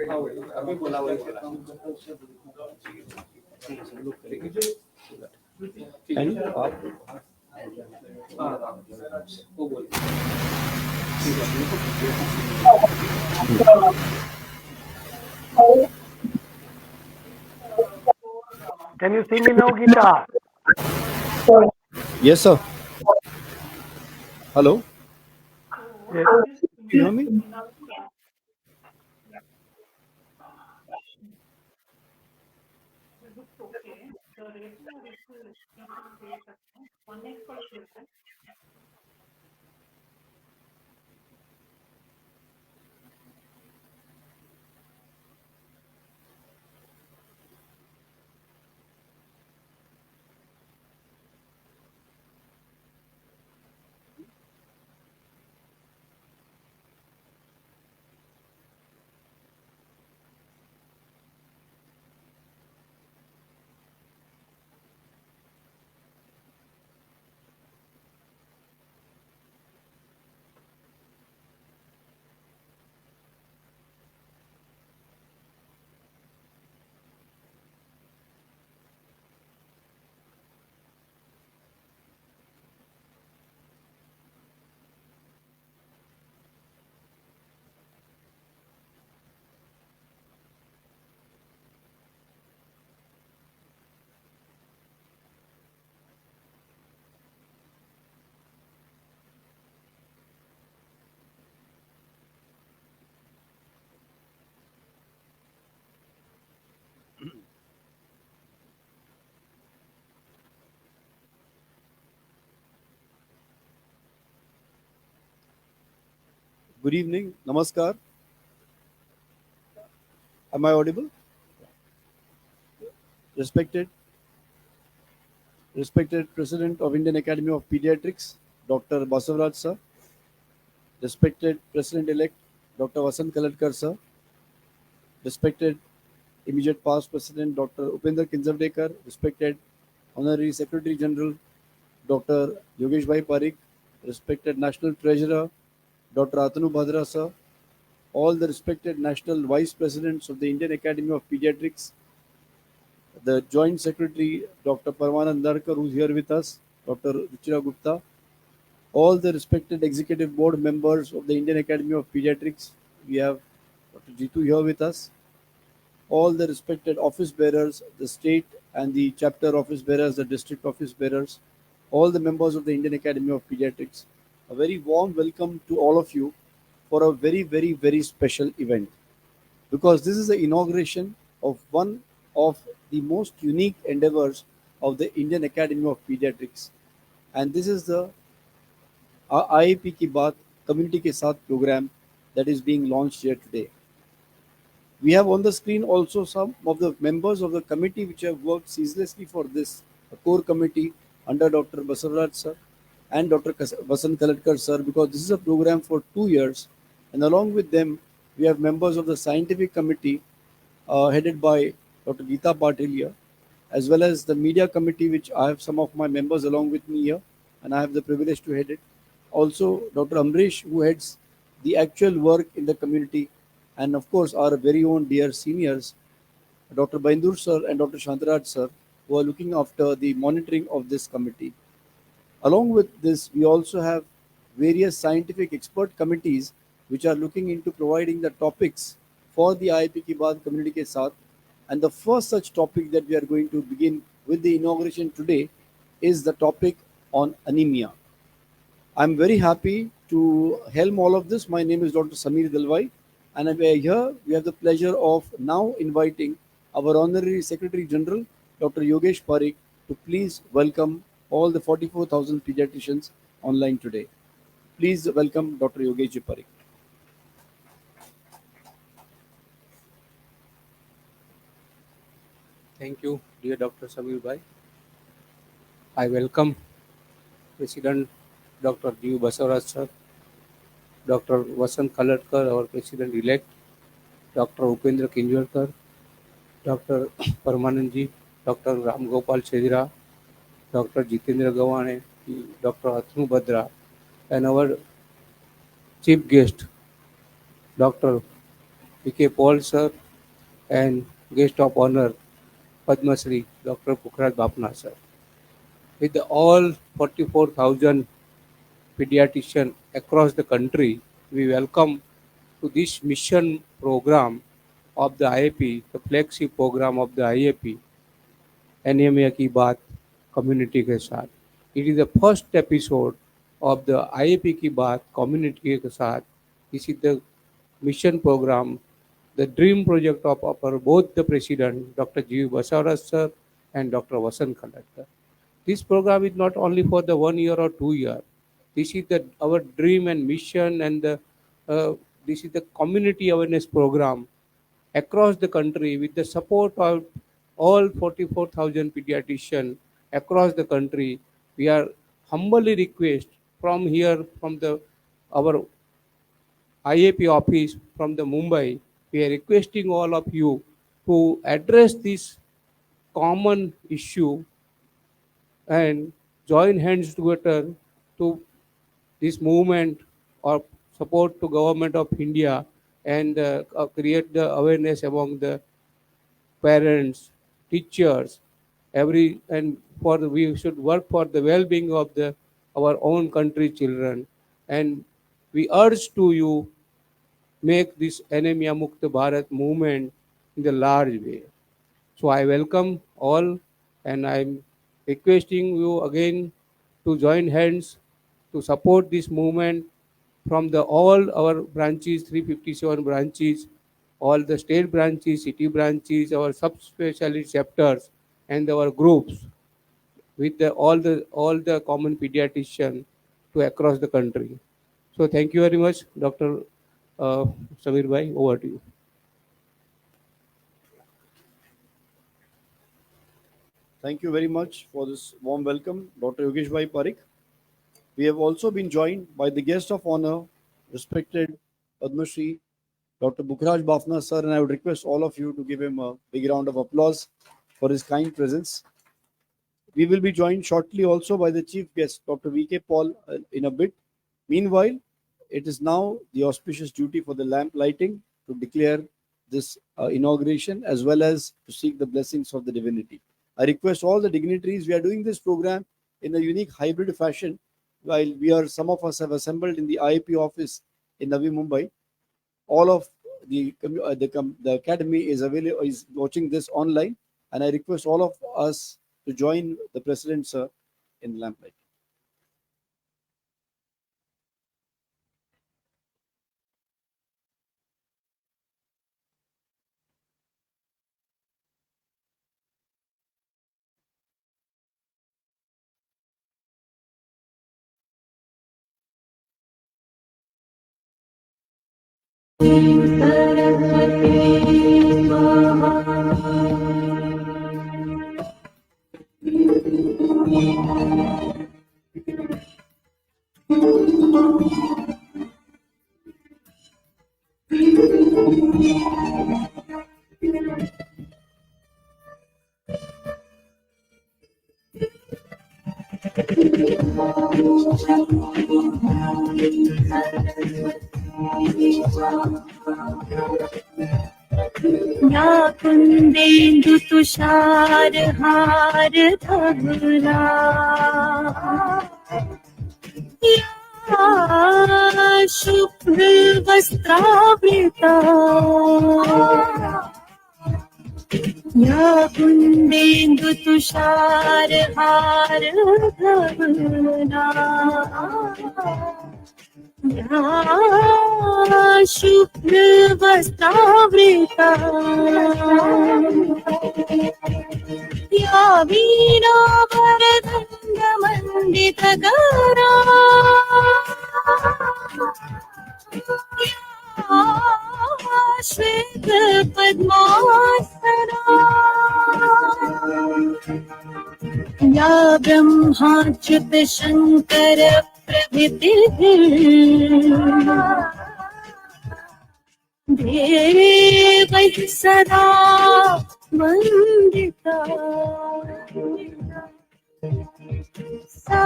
अभी बोला वही बोला एंड आप वो बोल Can you see me now, Geeta? yes sir. Hello, Yes. you hear me? Good evening, namaskar. Am I audible? Respected President of Indian Academy of Pediatrics, Dr. Basavaraj sir. Respected President-elect Dr. Vasant Kaladkar sir. Respected immediate past President Dr. Upendra Kinzavdekar. Respected Honorary Secretary General Dr. Yogesh Bhai Parikh. Respected National Treasurer Dr. Atanu Bhadra sir. All the respected National Vice Presidents of the Indian Academy of Pediatrics, the Joint Secretary Dr. Parmanand Narkar, who is here with us, Dr. Ruchira Gupta, all the respected Executive Board members of the Indian Academy of Pediatrics. We have Dr. Jitu here with us. All the respected office bearers, the state and the chapter office bearers, the district office bearers, all the members of the Indian Academy of Pediatrics. A very warm welcome to all of you for a very, very, very special event, because this is the inauguration of one of the most unique endeavors of the Indian Academy of Pediatrics. And this is the IAP Ki BAAT Community Ke Saath program that is being launched here today. We have on the screen also some of the members of the committee which have worked ceaselessly for this core committee under Dr. Basavaraj sir and Dr. Vasant Kaladkar sir, because this is a program for 2 years. And along with them, we have members of the scientific committee headed by Dr. Geeta Patil here, as well as the media committee, which I have some of my members along with me here, and I have the privilege to head it. Also, Dr. Amrish, who heads the actual work in the community, and of course, our very own dear seniors, Dr. Baindur sir and Dr. Shantaraj sir, who are looking after the monitoring of this committee. Along with this, we also have various scientific expert committees which are looking into providing the topics for the IAP Ki BAAT Community Ke Saath. And the first such topic that we are going to begin with the inauguration today is the topic on anemia. I'm very happy to helm all of this. My name is Dr. Samir Dalwai, and we are here. We have the pleasure of now inviting our Honorary Secretary General, Dr. Yogesh Parikh, to please welcome all the 44,000 pediatricians online today. Please welcome Dr. Yogesh Parikh. Thank you, dear Dr. Samir Bhai. I welcome President Dr. D. Basavaraj sir, Dr. Vasant Kaladkar, our President-elect, Dr. Upendra Kinjwarkar, Dr. Parmanandji, Dr. Ram Gopal Chedira, Dr. Jitendra Gawane, Dr. Atanu Bhadra, and our chief guest, Dr. PK Paul sir, and guest of honor Padma Shri Dr. Pukhraj Bapna sir. With all 44,000 pediatricians across the country, we welcome to this mission program of the IAP, the flagship program of the IAP, anemia ki baat community ke saath. It is the first episode of the IAP ki baat community ke saath. This is the mission program, the dream project of our both the president, Dr. G. Basavaraj sir and Dr. Vasant Khaladkar. This program is not only for the 1 year or 2 year. This is our dream and mission, and uh, this is the community awareness program across the country with the support of all 44,000 pediatricians across the country. We are humbly request from here, from the our IAP office from the Mumbai, we are requesting all of you to address this common issue and join hands together to this movement of support to government of India, and create the awareness among the parents, teachers, and we should work for the well-being of our own country children, and we urge to you make this anemia Mukta Bharat movement in the large way. So I welcome all, and I'm requesting you again to join hands to support this movement from all our branches, 357 branches, all the state branches, city branches, our subspecialty chapters, and our groups with all the common pediatrician to across the country. So thank you very much, Dr. Samir Bhai. Over to you. Thank you very much for this warm welcome, Dr. Yogesh Bhai Parikh. We have also been joined by the guest of honor, respected Padma Shri, Dr. Pukhraj Bapna sir, and I would request all of you to give him a big round of applause for his kind presence. We will be joined shortly also by the chief guest, Dr. VK Paul, in a bit. Meanwhile, it is now the auspicious duty for the lamp lighting to declare this inauguration, as well as to seek the blessings of the divinity. I request all the dignitaries. We are doing this program in a unique hybrid fashion. While some of us have assembled in the IAP office in Navi Mumbai, all of the academy is watching this online, and I request all of us to join the president, sir, in lamplight. या कुंदेन्दु तुषार हार धवला या शुभ्र वस्त्रावृता या कुंदेन्दु तुषार हार धवला या शुभ्र वस्त्रावृता या वीणावरदण्डमण्डितकरा या श्वेतपद्मासना या ब्रह्माच्युत शङ्कर प्रभृतिः देवैः सदा वन्दिता सा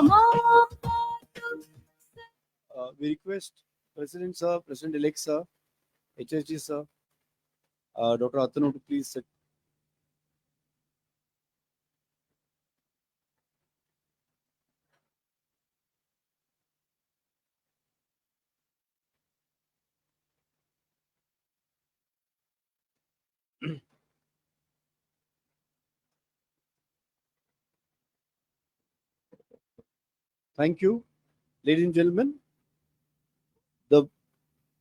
मां पातु। We request President sir, President-elect sir, HSG sir, Dr. Atanu to please sit. Thank you, ladies and gentlemen. The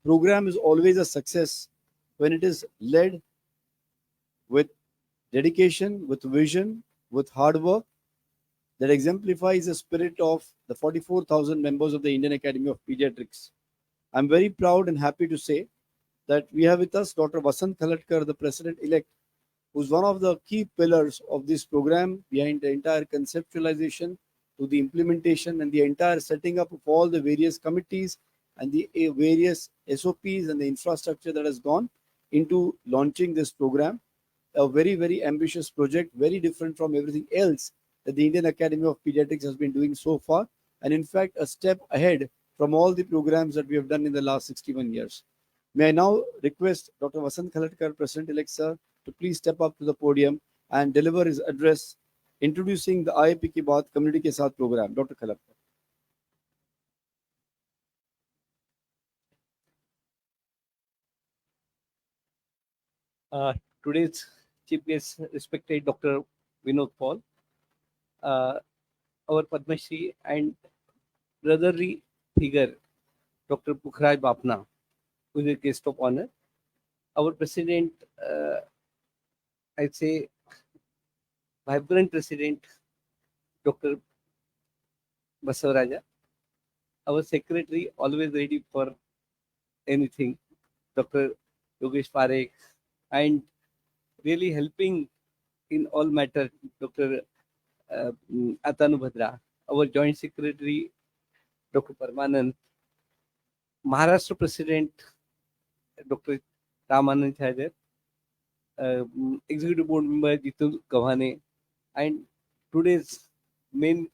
program is always a success when it is led with dedication, with vision, with hard work that exemplifies the spirit of the 44,000 members of the Indian Academy of Pediatrics. I'm very proud and happy to say that we have with us Dr. Vasant Khalatkar, the President-elect, who's one of the key pillars of this program behind the entire conceptualization to the implementation and the entire setting up of all the various committees and the various SOPs and the infrastructure that has gone into launching this program. A very, very ambitious project, very different from everything else that the Indian Academy of Pediatrics has been doing so far, and in fact, a step ahead from all the programs that we have done in the last 61 years. May I now request Dr. Vasant Khalatkar, President-elect, sir, to please step up to the podium and deliver his address introducing the IAP Ki BAAT Community Ke Saath program. Dr. Khalatkar. Today's chief guest, respected Dr. Vinod Paul, our Padma Shri and brotherly figure, Dr. Pukhraj Bapna, who is a guest of honor. Our president, I'd say, vibrant president, Dr. Basavaraja. Our secretary, always ready for anything, Dr. Yogesh Parekh, and really helping in all matter, Dr. Atanu Bhadra, our joint secretary, Dr. Parmanand, Maharashtra President, Dr. Ramanand Chajar, Executive Board Member Jitul Gavhane, and today's main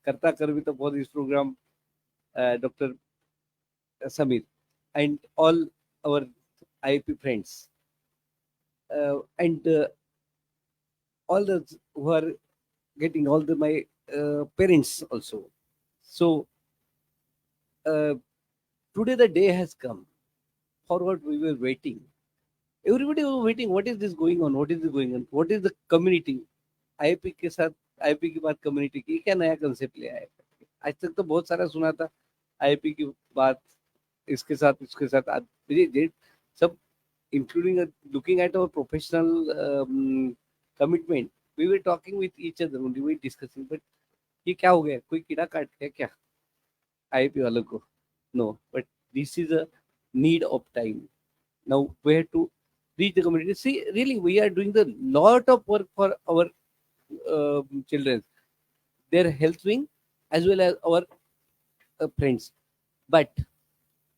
Karta Karvita for this program, Dr. Samir, and all our IAP friends, and all those who are getting all the my parents also. So today the day has come for what we were waiting. Everybody was waiting. What is this going on? What is this going on? What is the community? IP के साथ IP की बात community की क्या नया concept ले आया? आज तक तो बहुत सारा सुना था आईपी की बात इसके साथ सब including looking at our professional commitment, we were talking with each other only, we discussing, but ये क्या हो गया? कोई कीड़ा काट गया क्या आईपी वालों को? No, but this is a need of time. Now we have to reach the community. See, really, we are doing the lot of work for our children, their health wing, as well as our friends. But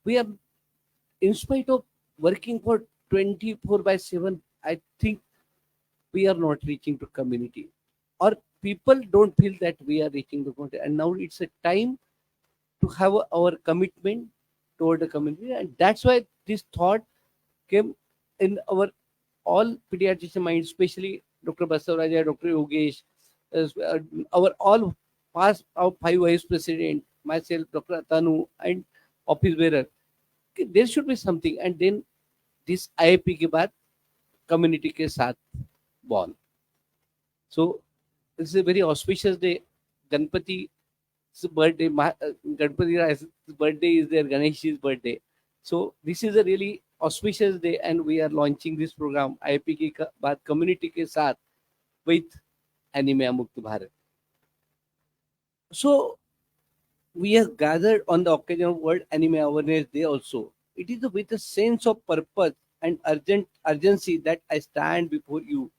we are, in spite of working for 24/7, I think we are not reaching to community, or people don't feel that we are reaching the community. And now it's a time to have our commitment toward the community, and that's why this thought came in our all pediatrician mind, especially Dr. Basavaraja, Dr. Yogesh, our all past our 5 vice president, myself, Dr. Atanu, and office bearer. Okay, there should be something, and then this IAP के बाद community के साथ born. So it's a very auspicious day. Ganpati's birthday, Ganpati Rai's birthday is there, Ganesh's birthday. So this is a really auspicious day, and we are launching this program IAP की बात community के साथ with anemia muktbharat. So we have gathered on the occasion of World Anemia Awareness Day also. It is with a sense of purpose and urgency that I stand before you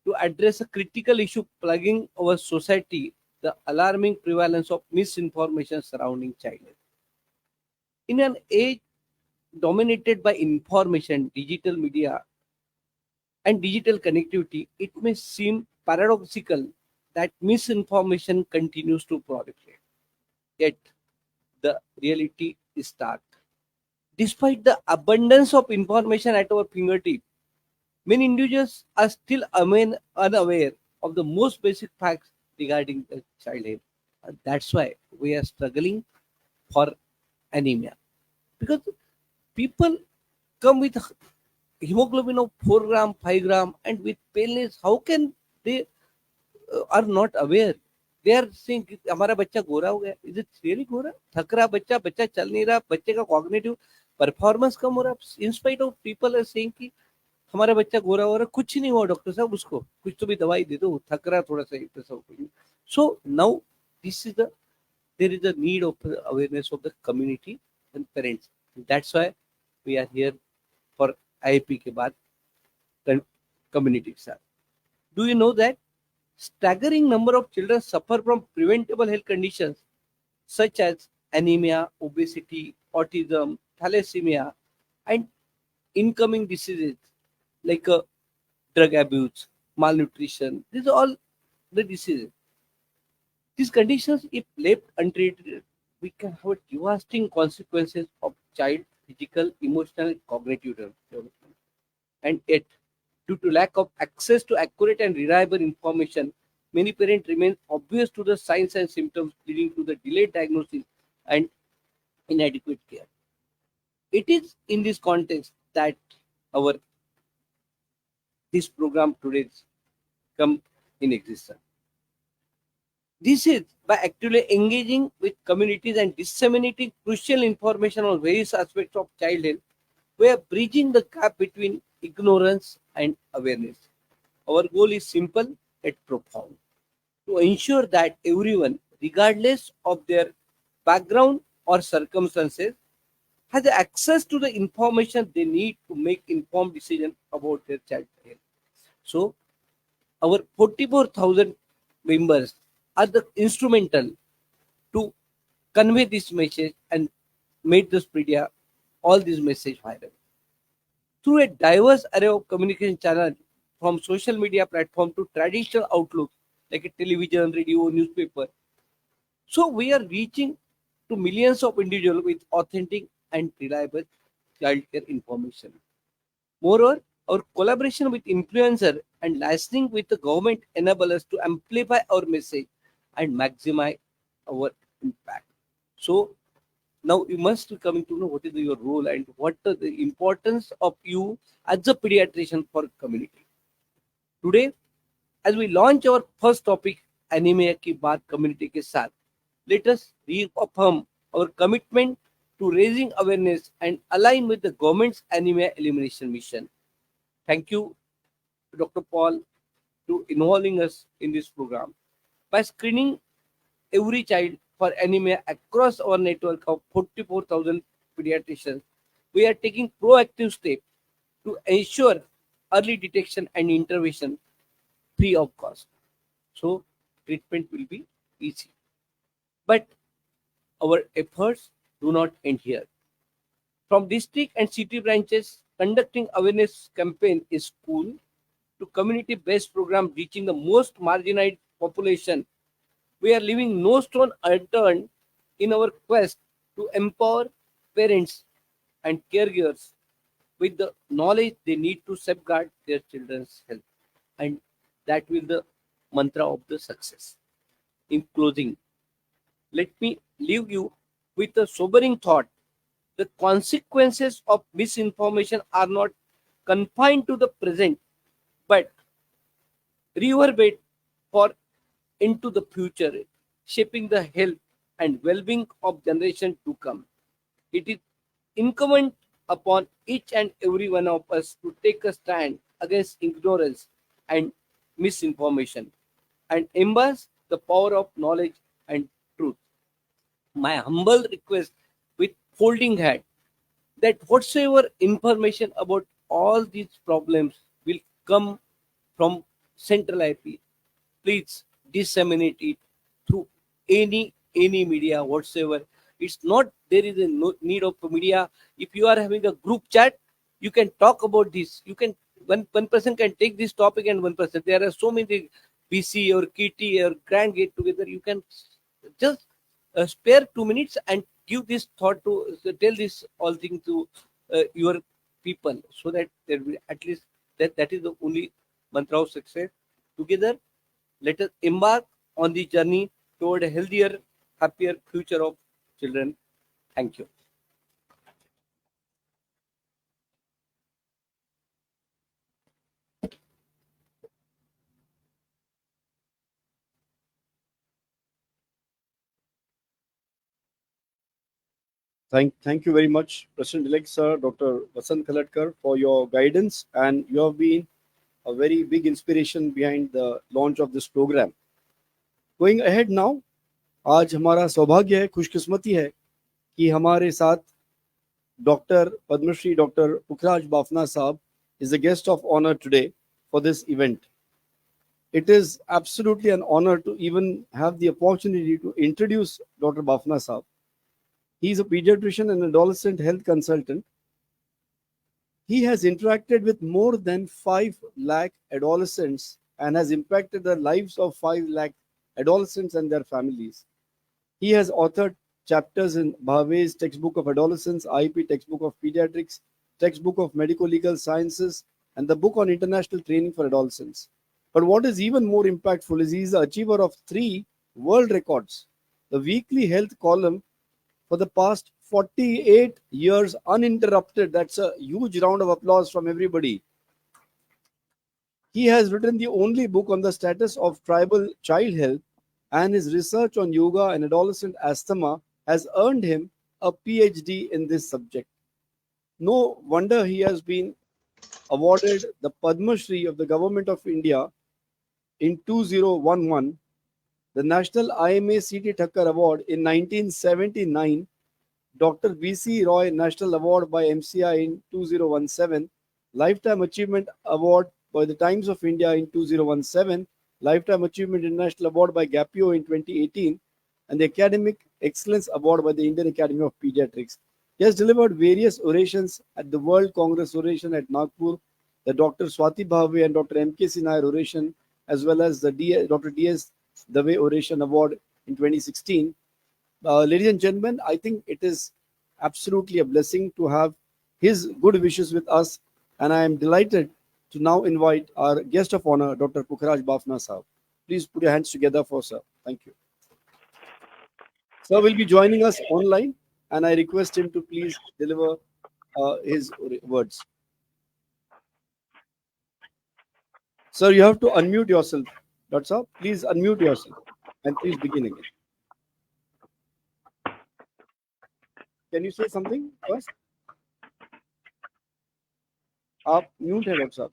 to address a critical issue plaguing our society, the alarming prevalence of misinformation surrounding childhood. In an age dominated by information, digital media, and digital connectivity, it may seem paradoxical that misinformation continues to proliferate. Yet, the reality is stark. Despite the abundance of information at our fingertips, many individuals are still unaware of the most basic facts regarding the child health. And that's why we are struggling for anemia. Because people come with hemoglobin of 4 gram, 5 gram, and with paleness, how can they are not aware? They are saying कि हमारा बच्चा गोरा हो गया. Is it really गोरा? थक रहा बच्चा, बच्चा चल नहीं रहा, बच्चे का कॉग्निटिव परफॉर्मेंस कम हो रहा. In spite of people are saying कि हमारा बच्चा गोरा हो रहा, कुछ नहीं हुआ डॉक्टर साहब, उसको कुछ तो भी दवाई दे दो, थक रहा थोड़ा सा. So now this is the there is a need of awareness of the community and parents. That's why we are here for IAP के बाद community के साथ. Do you know that staggering number of children suffer from preventable health conditions such as anemia, obesity, autism, thalassemia, and incoming diseases like drug abuse, malnutrition. These are all the diseases. These conditions, if left untreated, we can have devastating consequences of child physical, emotional, cognitive development. And yet, due to lack of access to accurate and reliable information, many parents remain oblivious to the signs and symptoms, leading to the delayed diagnosis and inadequate care. It is in this context that our this program today come in existence. This is by actively engaging with communities and disseminating crucial information on various aspects of child health, we are bridging the gap between ignorance and awareness. Our goal is simple yet profound: to ensure that everyone, regardless of their background or circumstances, has access to the information they need to make informed decisions about their child health. So, our 44,000 members are the instrumental to convey this message and make this media all this message viral through a diverse array of communication channels, from social media platform to traditional outlooks like a television, radio, newspaper. So we are reaching to millions of individuals with authentic and reliable childcare information. Moreover, our collaboration with influencers and licensing with the government enable us to amplify our message and maximize our impact. So now you must be coming to know what is your role and what is the importance of you as a pediatrician for community. Today, as we launch our first topic, anemia ki baat community ke saath, let us reaffirm our commitment to raising awareness and align with the government's anemia elimination mission. Thank you, Dr. Paul, to involving us in this program. By screening every child for anemia across our network of 44,000 pediatricians, we are taking proactive steps to ensure early detection and intervention free of cost. So treatment will be easy. But our efforts do not end here. From district and city branches, conducting awareness campaign in school to community-based program reaching the most marginalized population, we are leaving no stone unturned in our quest to empower parents and caregivers with the knowledge they need to safeguard their children's health. And that will be the mantra of the success. In closing, let me leave you with a sobering thought. The consequences of misinformation are not confined to the present, but reverberate for into the future, shaping the health and well-being of generations to come. It is incumbent upon each and every one of us to take a stand against ignorance and misinformation and embrace the power of knowledge and truth. My humble request with folding hat that whatsoever information about all these problems will come from central IP, please disseminate it through any media whatsoever. It's not there is a need of media. If you are having a group chat, you can talk about this. You can one person can take this topic and one person. There are so many BC or KT or grand get together. You can just spare 2 minutes and give this thought to tell this all thing to your people, so that there will at least that is the only mantra of success. Together, let us embark on the journey toward a healthier, happier future of children. Thank you. Thank you very much, President-elect Sir Dr. Vasant Khaladkar, for your guidance, and you have been a very big inspiration behind the launch of this program. Going ahead now, आज हमारा सौभाग्य है, खुशकिस्मती है कि हमारे साथ doctor Padmashri doctor पुखराज बाफना साहब is the guest of honor today for this event. It is absolutely an honor to even have the opportunity to introduce Dr. Bafna Saab. He is a pediatrician and adolescent health consultant. He has interacted with more than 5 lakh adolescents and has impacted the lives of 5 lakh adolescents and their families. He has authored chapters in Bhave's Textbook of Adolescence, IAP Textbook of Pediatrics, Textbook of Medical Legal Sciences, and the book on international training for adolescents. But what is even more impactful is he is the achiever of 3 world records. The weekly health column for the past 48 years uninterrupted. That's a huge round of applause from everybody. He has written the only book on the status of tribal child health, and his research on yoga and adolescent asthma has earned him a PhD in this subject. No wonder he has been awarded the Padma Shri of the Government of India in 2011, the National IMA C.T. Thakkar Award in 1979, Dr. B.C. Roy National Award by MCI in 2017, Lifetime Achievement Award by the Times of India in 2017, Lifetime Achievement International Award by GAPIO in 2018, and the Academic Excellence Award by the Indian Academy of Pediatrics. He has delivered various orations at the World Congress Oration at Nagpur, the Dr. Swati Bhave and Dr. M.K. Nair Oration, as well as the Dr. D.S. Dave Oration Award in 2016. Ladies and gentlemen, I think it is absolutely a blessing to have his good wishes with us, and I am delighted to now invite our guest of honor, Dr. Pukhraj Bafna Saab. Please put your hands together for sir. Thank you. Sir will be joining us online, and I request him to please deliver his words. Sir, you have to unmute yourself. Dr. Saab, please unmute yourself and please begin again. Can you say something first? आप mute है doctor साहब.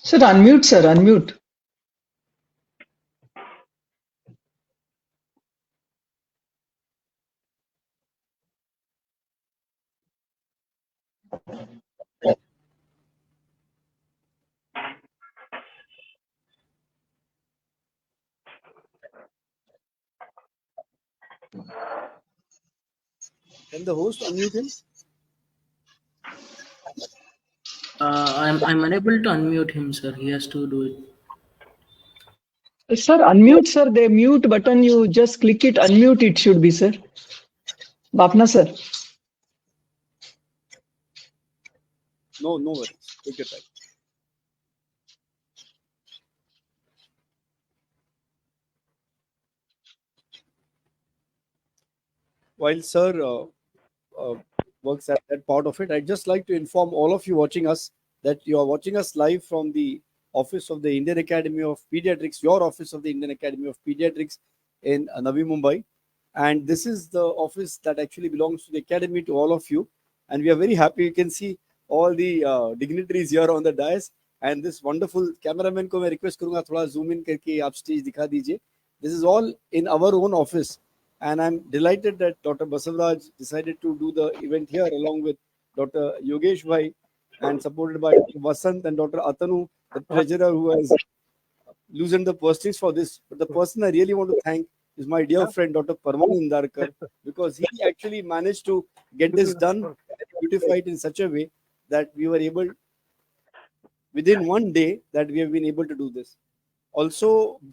Sir, unmute, sir, unmute. Can the host unmute him? I'm unable to unmute him, sir. He has to do it. Sir, unmute, sir. The mute button, you just click it, unmute it should be, sir. Bapna, sir. No worries. Take your time. While sir works at that part of it, I'd just like to inform all of you watching us that you are watching us live from the office of the Indian Academy of Pediatrics, your office of the Indian Academy of Pediatrics in Navi Mumbai. And this is the office that actually belongs to the Academy, to all of you. And we are very happy. You can see all the dignitaries here on the dais. And this wonderful cameraman ko main request karunga thoda zoom in karke aap stage dikha dijiye. This is all in our own office. And I'm delighted that Dr. Basavaraj decided to do the event here along with Dr. Yogesh Bhai and supported by Dr. Vasant and Dr. Atanu, the treasurer who has loosened the purse strings for this. But the person I really want to thank is my dear friend Dr. Parvan Indarkar, because he actually managed to get this done and beautified in such a way that we were able, within one day, that we have been able to do this. Also,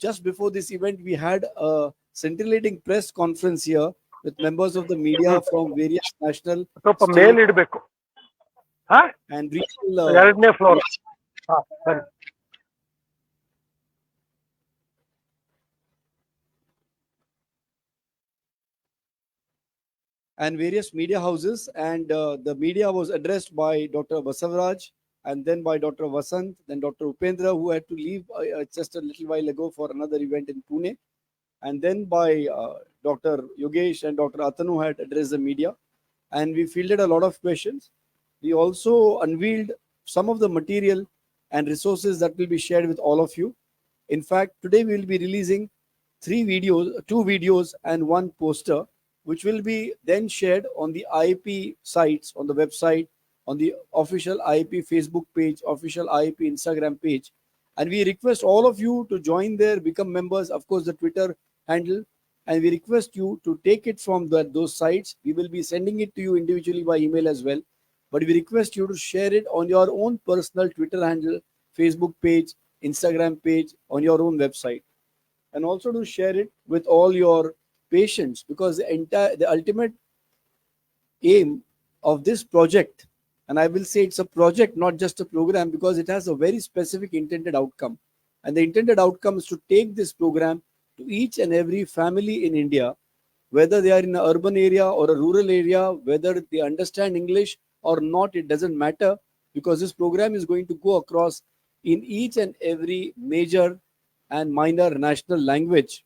just before this event, we had a scintillating press conference here with members of the media from various national, ಸ್ವಲ್ಪ state, ಮೇಲ್ ಇಡಬೇಕು ಹಾ and regional ಎರಡನೇ floor ಹಾ ಬನ್ನಿ and various media houses. And the media was addressed by Dr. Basavaraj, and then by Dr. Vasant, then Dr. Upendra, who had to leave just a little while ago for another event in Pune, and then by Dr. Yogesh and Dr. Atanu had addressed the media. And we fielded a lot of questions. We also unveiled some of the material and resources that will be shared with all of you. In fact, today we will be releasing two videos and one poster, which will be then shared on the IAP sites, on the website, on the official IAP Facebook page, official IAP Instagram page. And we request all of you to join there, become members, of course, the Twitter handle. And we request you to take it from those sites. We will be sending it to you individually by email as well. But we request you to share it on your own personal Twitter handle, Facebook page, Instagram page, on your own website. And also to share it with all your patients, because the ultimate aim of this project, and I will say it's a project, not just a program, because it has a very specific intended outcome. And the intended outcome is to take this program to each and every family in India, whether they are in an urban area or a rural area, whether they understand English or not, it doesn't matter, because this program is going to go across in each and every major and minor national language.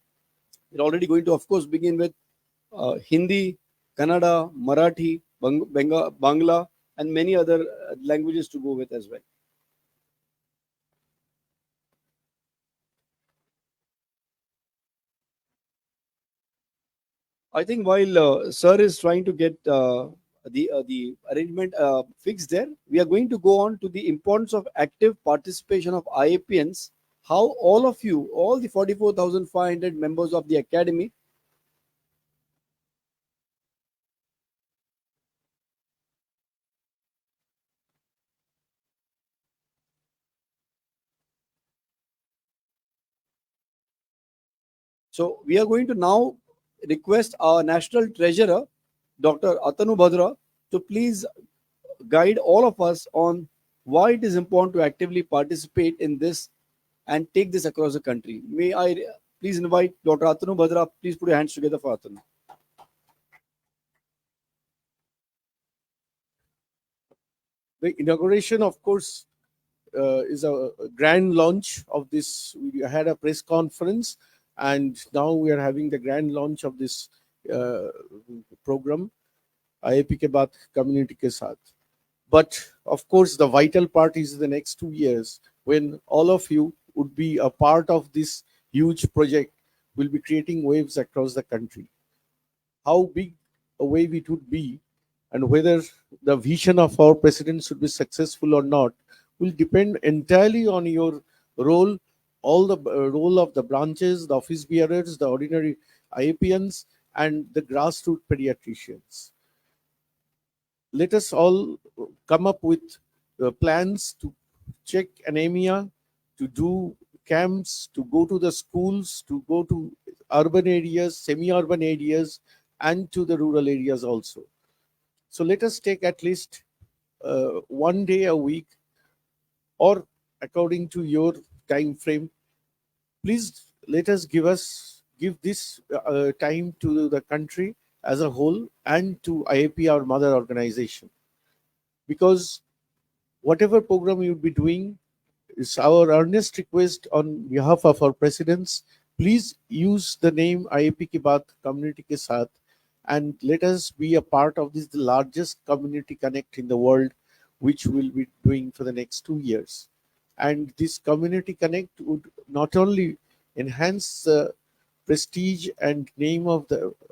We're already going to, of course, begin with Hindi, Kannada, Marathi, Bangla, and many other languages to go with as well. I think while Sir is trying to get the arrangement fixed there, we are going to go on to the importance of active participation of IAPians, how all of you, all the 44,500 members of the academy, so we are going to now request our national treasurer, Dr. Atanu Bhadra, to please guide all of us on why it is important to actively participate in this and take this across the country. May I please invite Dr. Atanu Bhadra. Please put your hands together for Atanu. The inauguration, of course, is a grand launch of this. We had a press conference, and now we are having the grand launch of this program, IAP Ki BAAT, Community Ke Saath. But of course, the vital part is the next 2 years, when all of you would be a part of this huge project. Will be creating waves across the country. How big a wave it would be, and whether the vision of our president should be successful or not, will depend entirely on your role, all the role of the branches, the office bearers, the ordinary IAPians, and the grassroots pediatricians. Let us all come up with plans to check anemia, to do camps, to go to the schools, to go to urban areas, semi-urban areas, and to the rural areas also. So let us take at least 1 day a week, or according to your time frame. Please let us give this time to the country as a whole and to IAP, our mother organization, because whatever program you would be doing, is our earnest request on behalf of our presidents. Please use the name IAP Ki BAAT, Community Ke Saath, and let us be a part of this, the largest community connect in the world, which we'll be doing for the next 2 years. And this community connect would not only enhance the prestige and name of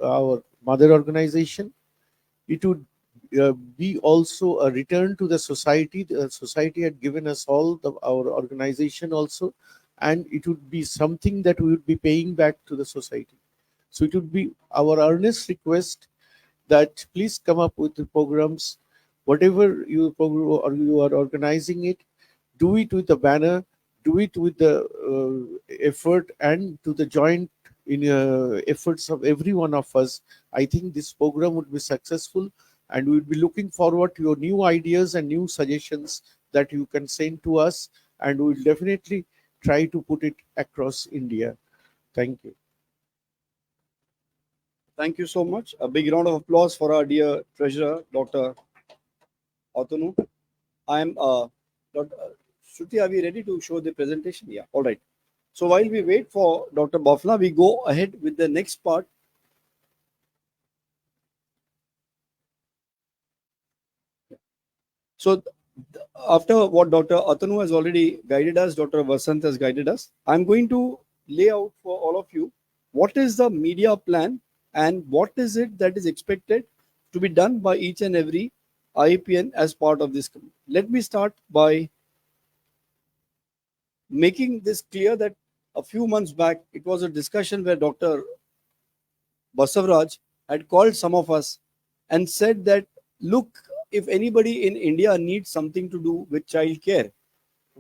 our mother organization, it would be also a return to the society. The society had given us all our organization also, and it would be something that we would be paying back to the society. So it would be our earnest request that please come up with the programs whatever you are organizing it, do it with a banner, do it with the effort and to the joint in efforts of every one of us. I think this program would be successful, and we will be looking forward to your new ideas and new suggestions that you can send to us, and we will definitely try to put it across India. Thank you. Thank you so much. A big round of applause for our dear treasurer, Dr. Atanu. I'm Dr. Shruti, are we ready to show the presentation? Yeah, all right. So while we wait for Dr. Bafna, we go ahead with the next part. So after what Dr. Atanu has already guided us, Dr. Vasant has guided us, I'm going to lay out for all of you what is the media plan and what is it that is expected to be done by each and every IAPN as part of this. Let me start by making this clear that a few months back, it was a discussion where Dr. Basavaraj had called some of us and said that, look, if anybody in India needs something to do with childcare,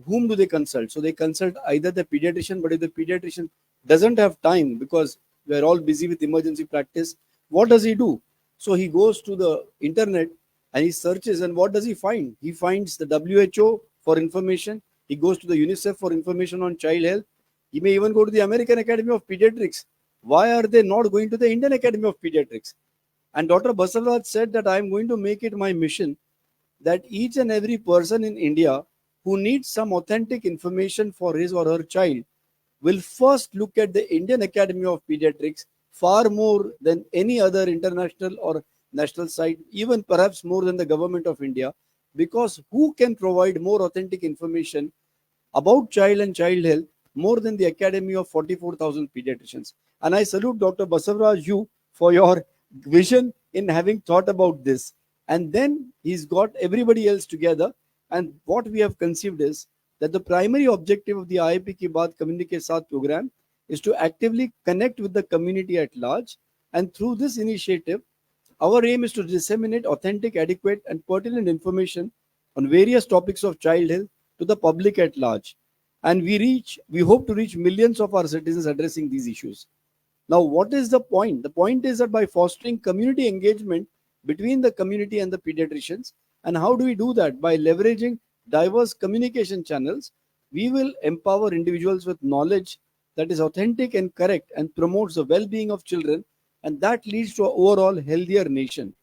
whom do they consult? So they consult either the pediatrician, but if the pediatrician doesn't have time because we're all busy with emergency practice, what does he do? So he goes to the internet and he searches, and what does he find? He finds the WHO for information. He goes to the UNICEF for information on child health. He may even go to the American Academy of Pediatrics. Why are they not going to the Indian Academy of Pediatrics? And Dr. Basavaraj said that I am going to make it my mission that each and every person in India who needs some authentic information for his or her child will first look at the Indian Academy of Pediatrics far more than any other international or national site, even perhaps more than the government of India, because who can provide more authentic information about child and child health more than the Academy of 44,000 pediatricians? And I salute Dr. Basavaraj, you for your vision in having thought about this. And then he's got everybody else together. And what we have conceived is that the primary objective of the IAP Ki BAAT Community Ke Saath program is to actively connect with the community at large. And through this initiative, our aim is to disseminate authentic, adequate, and pertinent information on various topics of child health to the public at large. And we hope to reach millions of our citizens addressing these issues. Now, what is the point? The point is that by fostering community engagement between the community and the pediatricians, and how do we do that? By leveraging diverse communication channels, we will empower individuals with knowledge that is authentic and correct and promotes the well-being of children, and that leads to an overall healthier nation.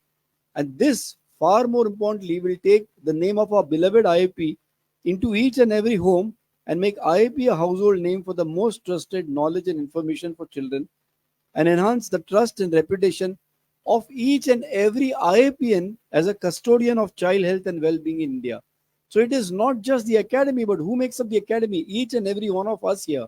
And this, far more importantly, will take the name of our beloved IAP into each and every home and make IAP a household name for the most trusted knowledge and information for children, and enhance the trust and reputation of each and every IAPN as a custodian of child health and well-being in India. So it is not just the academy, but who makes up the academy? Each and every one of us here.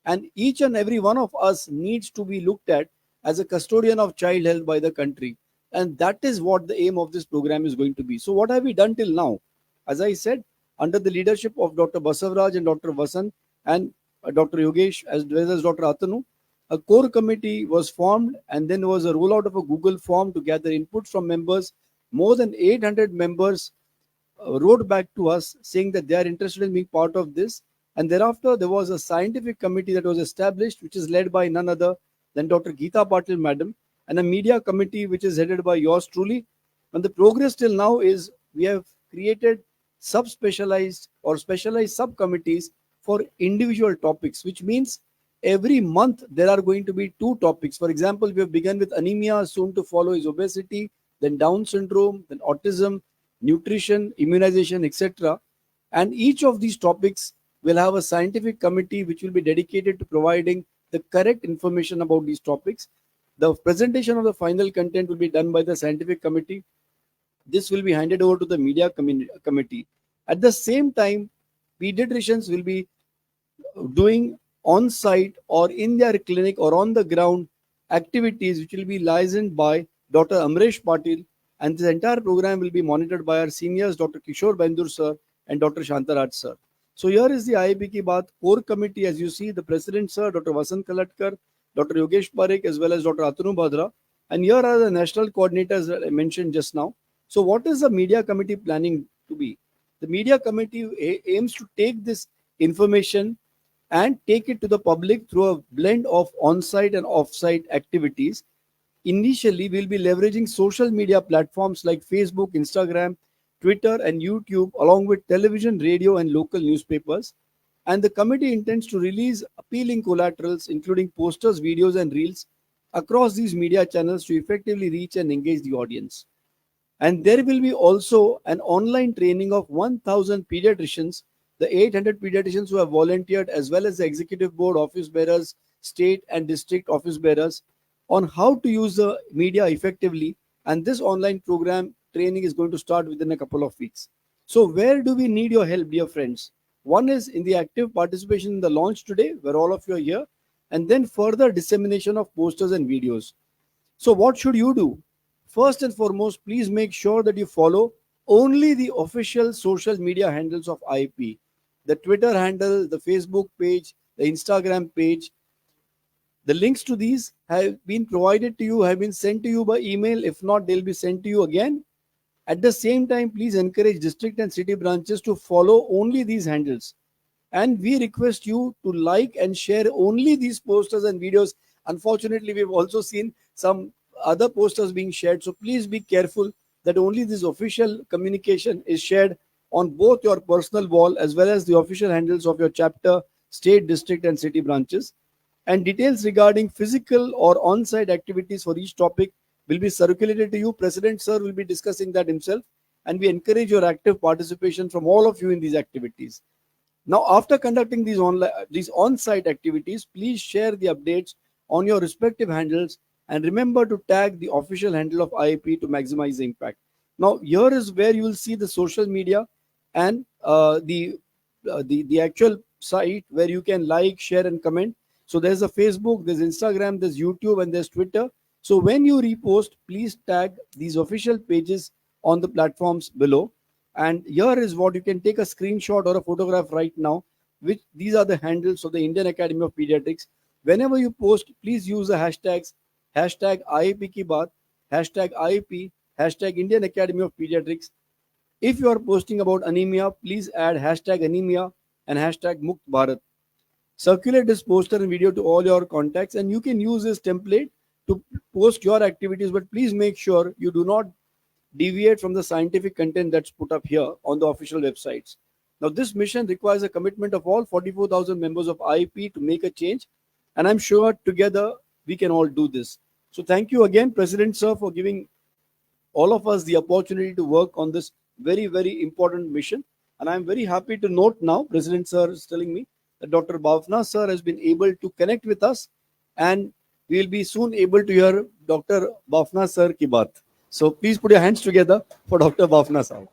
And each and every one of us needs to be looked at as a custodian of child health by the country. And that is what the aim of this program is going to be. So what have we done till now? As I said, under the leadership of Dr. Basavaraj and Dr. Vasant and Dr. Yogesh as well as Dr. Atanu, a core committee was formed, and then there was a rollout of a Google form to gather input from members. More than 800 members wrote back to us saying that they are interested in being part of this. And thereafter, there was a scientific committee that was established, which is led by none other than Dr. Geeta Patil, madam, and a media committee, which is headed by yours truly. And the progress till now is we have created subspecialized or specialized subcommittees for individual topics, which means every month there are going to be 2 topics. For example, we have begun with anemia, soon to follow is obesity, then Down syndrome, then autism, nutrition, immunization, etc. And each of these topics will have a scientific committee which will be dedicated to providing the correct information about these topics. The presentation of the final content will be done by the scientific committee. This will be handed over to the media committee. At the same time, pediatricians will be doing on-site or in their clinic or on the ground activities which will be licensed by Dr. Amresh Patil, and this entire program will be monitored by our seniors, Dr. Kishore Bendur sir and Dr. Shantaraj sir. So here is the IAP Ki BAAT core committee. As you see, the president sir, Dr. Vasant Kalatkar, Dr. Yogesh Parekh, as well as Dr. Atanu Bhadra, and here are the national coordinators that I mentioned just now. So what is the media committee planning to be? The media committee aims to take this information and take it to the public through a blend of on-site and off-site activities. Initially, we'll be leveraging social media platforms like Facebook, Instagram, Twitter, and YouTube, along with television, radio, and local newspapers. And the committee intends to release appealing collaterals, including posters, videos, and reels, across these media channels to effectively reach and engage the audience. And there will be also an online training of 1,000 pediatricians, the 800 pediatricians who have volunteered, as well as the executive board office bearers, state and district office bearers, on how to use the media effectively. And this online program training is going to start within a couple of weeks. So where do we need your help, dear friends? One is in the active participation in the launch today, where all of you are here, and then further dissemination of posters and videos. So what should you do? First and foremost, please make sure that you follow only the official social media handles of IAP. The Twitter handle, the Facebook page, the Instagram page. The links to these have been provided to you, have been sent to you by email. If not, they'll be sent to you again. At the same time, please encourage district and city branches to follow only these handles. And we request you to like and share only these posters and videos. Unfortunately, we've also seen some other posters being shared. So please be careful that only this official communication is shared on both your personal wall as well as the official handles of your chapter, state, district, and city branches. And details regarding physical or on-site activities for each topic will be circulated to you. President Sir will be discussing that himself, and we encourage your active participation from all of you in these activities. Now, after conducting these on-site activities, please share the updates on your respective handles and remember to tag the official handle of IAP to maximize the impact. Now, here is where you will see the social media and the actual site where you can like, share, and comment. So there's a Facebook, there's Instagram, there's YouTube, and there's Twitter. So when you repost, please tag these official pages on the platforms below. And here is what you can take a screenshot or a photograph right now, which these are the handles of the Indian Academy of Pediatrics. Whenever you post, please use the hashtags, hashtag IAP Ki BAAT, hashtag IAP, hashtag Indian Academy of Pediatrics. If you are posting about anemia, please add hashtag anemia and hashtag muktbharat. Circulate this poster and video to all your contacts, and you can use this template to post your activities, but please make sure you do not deviate from the scientific content that's put up here on the official websites. Now, this mission requires a commitment of all 44,000 members of IAP to make a change, and I'm sure together we can all do this. So thank you again, President Sir, for giving all of us the opportunity to work on this very, very important mission. And I'm very happy to note now, President Sir is telling me that Dr. Bhavna Sir has been able to connect with us, and we will be soon able to hear Dr. Bhavna Sir Ki Baat. So please put your hands together for Dr. Bhavna Sir.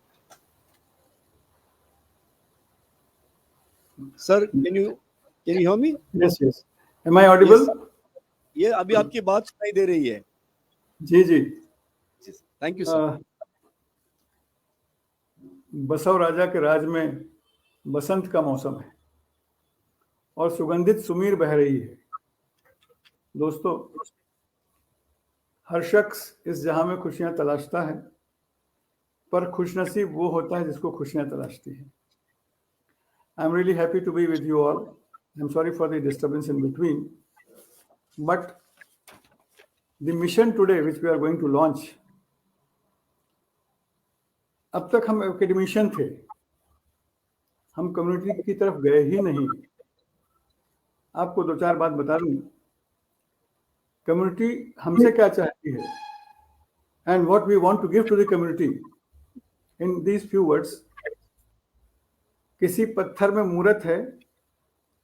Sir, can you hear me? Yes, yes. Am I audible? Yes, ये अभी आपकी बात सुनाई दे रही है. जी जी. Thank you, sir. Basava राजा के राज में बसंत का मौसम है और सुगंधित सुमीर बह रही है. दोस्तों, हर शख्स इस जहां में खुशियां तलाशता है, पर खुशनसीब वो होता है जिसको खुशियां तलाशती है. I am really happy to be with you all. I am sorry for the disturbance in between, but the mission today which we are going to launch, अब तक हम एकेडमिशियन थे, हम कम्युनिटी की तरफ गए ही नहीं. आपको दो चार बात बता दूं. कम्युनिटी हमसे क्या चाहती है and what we want to give to the community in these few words. किसी पत्थर में मूरत है,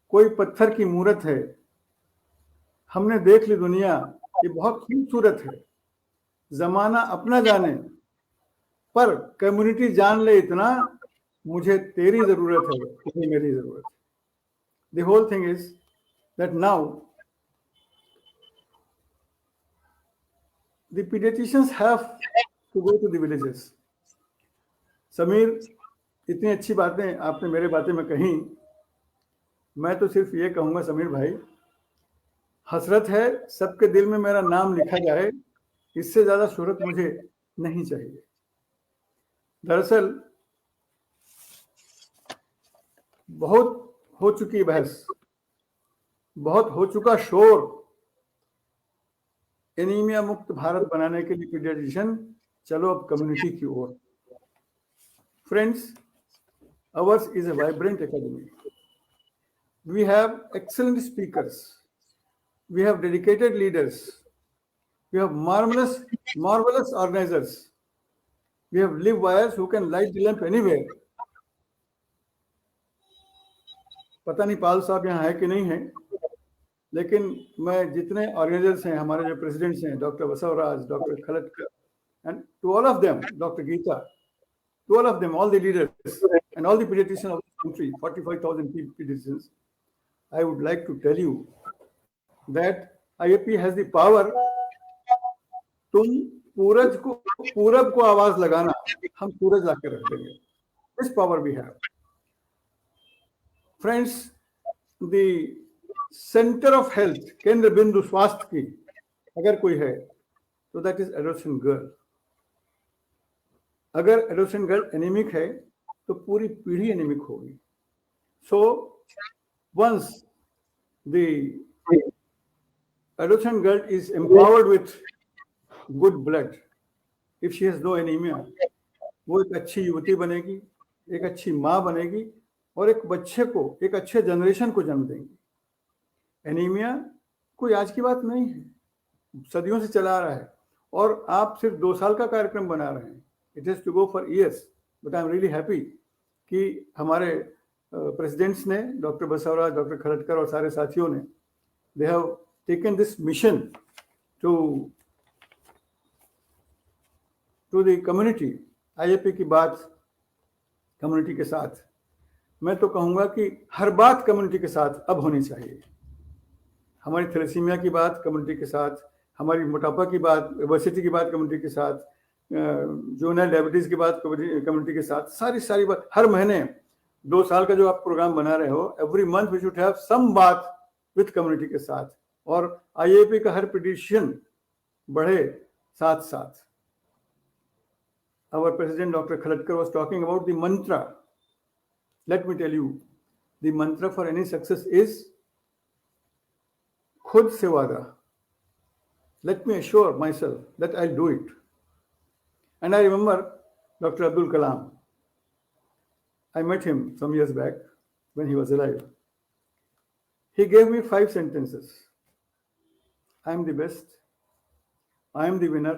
कोई पत्थर की मूरत है, हमने देख ली दुनिया ये बहुत खूबसूरत है. जमाना अपना जाने पर कम्युनिटी जान ले इतना, मुझे तेरी जरूरत है, तुझे मेरी जरूरत है. The whole thing is that now the pediatricians have to go to the villages. Sameer, इतनी अच्छी बातें आपने मेरे बातें में कही. मैं तो सिर्फ ये कहूँगा समीर भाई, हसरत है सबके दिल में मेरा नाम लिखा जाए, इससे ज़्यादा शोहरत मुझे नहीं चाहिए. दरअसल बहुत हो चुकी बहस, बहुत हो चुका शोर एनीमिया मुक्त भारत बनाने के लिए पीडियाट्रिशियन, चलो अब कम्युनिटी की ओर। Friends, ours is a vibrant academy. We have excellent speakers. We have dedicated leaders. We have marvelous organizers. We have live wires who can light the lamp anywhere. पता नहीं पाल साहब यहाँ है कि नहीं है, लेकिन मैं जितने ऑर्गेनाइजर्स हैं, हमारे जो प्रेसिडेंट्स हैं, doctor Basavaraj, doctor Khaltkar, and to all of them, doctor Geeta, to all of them, all the leaders and all the pediatricians of the country, 45,000 pediatricians, I would like to tell you that IAP has the power. तुम पूरब को आवाज लगाना, हम सूरज लाके रख देंगे. This power we have. Friends, the center of health, केंद्र बिंदु स्वास्थ्य की अगर कोई है, तो that is adolescent girl. अगर एडोलेसेंट गर्ल एनीमिक है तो पूरी पीढ़ी एनीमिक होगी. So once the adolescent girl is empowered with good blood, if she has no anaemia, वो एक अच्छी युवती बनेगी, एक अच्छी माँ बनेगी और एक बच्चे को, एक अच्छे जनरेशन को जन्म देंगी. एनीमिया कोई आज की बात नहीं है, सदियों से चला आ रहा है और आप सिर्फ 2 साल का कार्यक्रम बना रहे हैं. It has to go for years, but I am really happy कि हमारे प्रेसिडेंट्स ने, डॉक्टर बसवराज, डॉक्टर खलटकर और सारे साथियों ने, they have taken this mission to the community. IAP की बात कम्युनिटी के साथ, मैं तो कहूँगा कि हर बात कम्युनिटी के साथ अब होनी चाहिए. हमारी थैलेसीमिया की बात कम्युनिटी के साथ, हमारी मोटापा की बात, ओबेसिटी की बात कम्युनिटी के साथ, जूनियर डायबिटीज की बात कम्युनिटी के साथ, सारी बात. हर महीने 2 साल का जो आप प्रोग्राम बना रहे हो, every month we should have some बात विद कम्युनिटी के साथ. और IAP का हर पीडियाट्रिशियन बढ़े साथ साथ. Our president Dr. Khalatkar was talking about the mantra. Let me tell you, the mantra for any success is खुद से वादा. Let me assure myself that I'll do it. And I remember Dr. Abdul Kalam. I met him some years back when he was alive. He gave me 5 sentences. I am the best. I am the winner.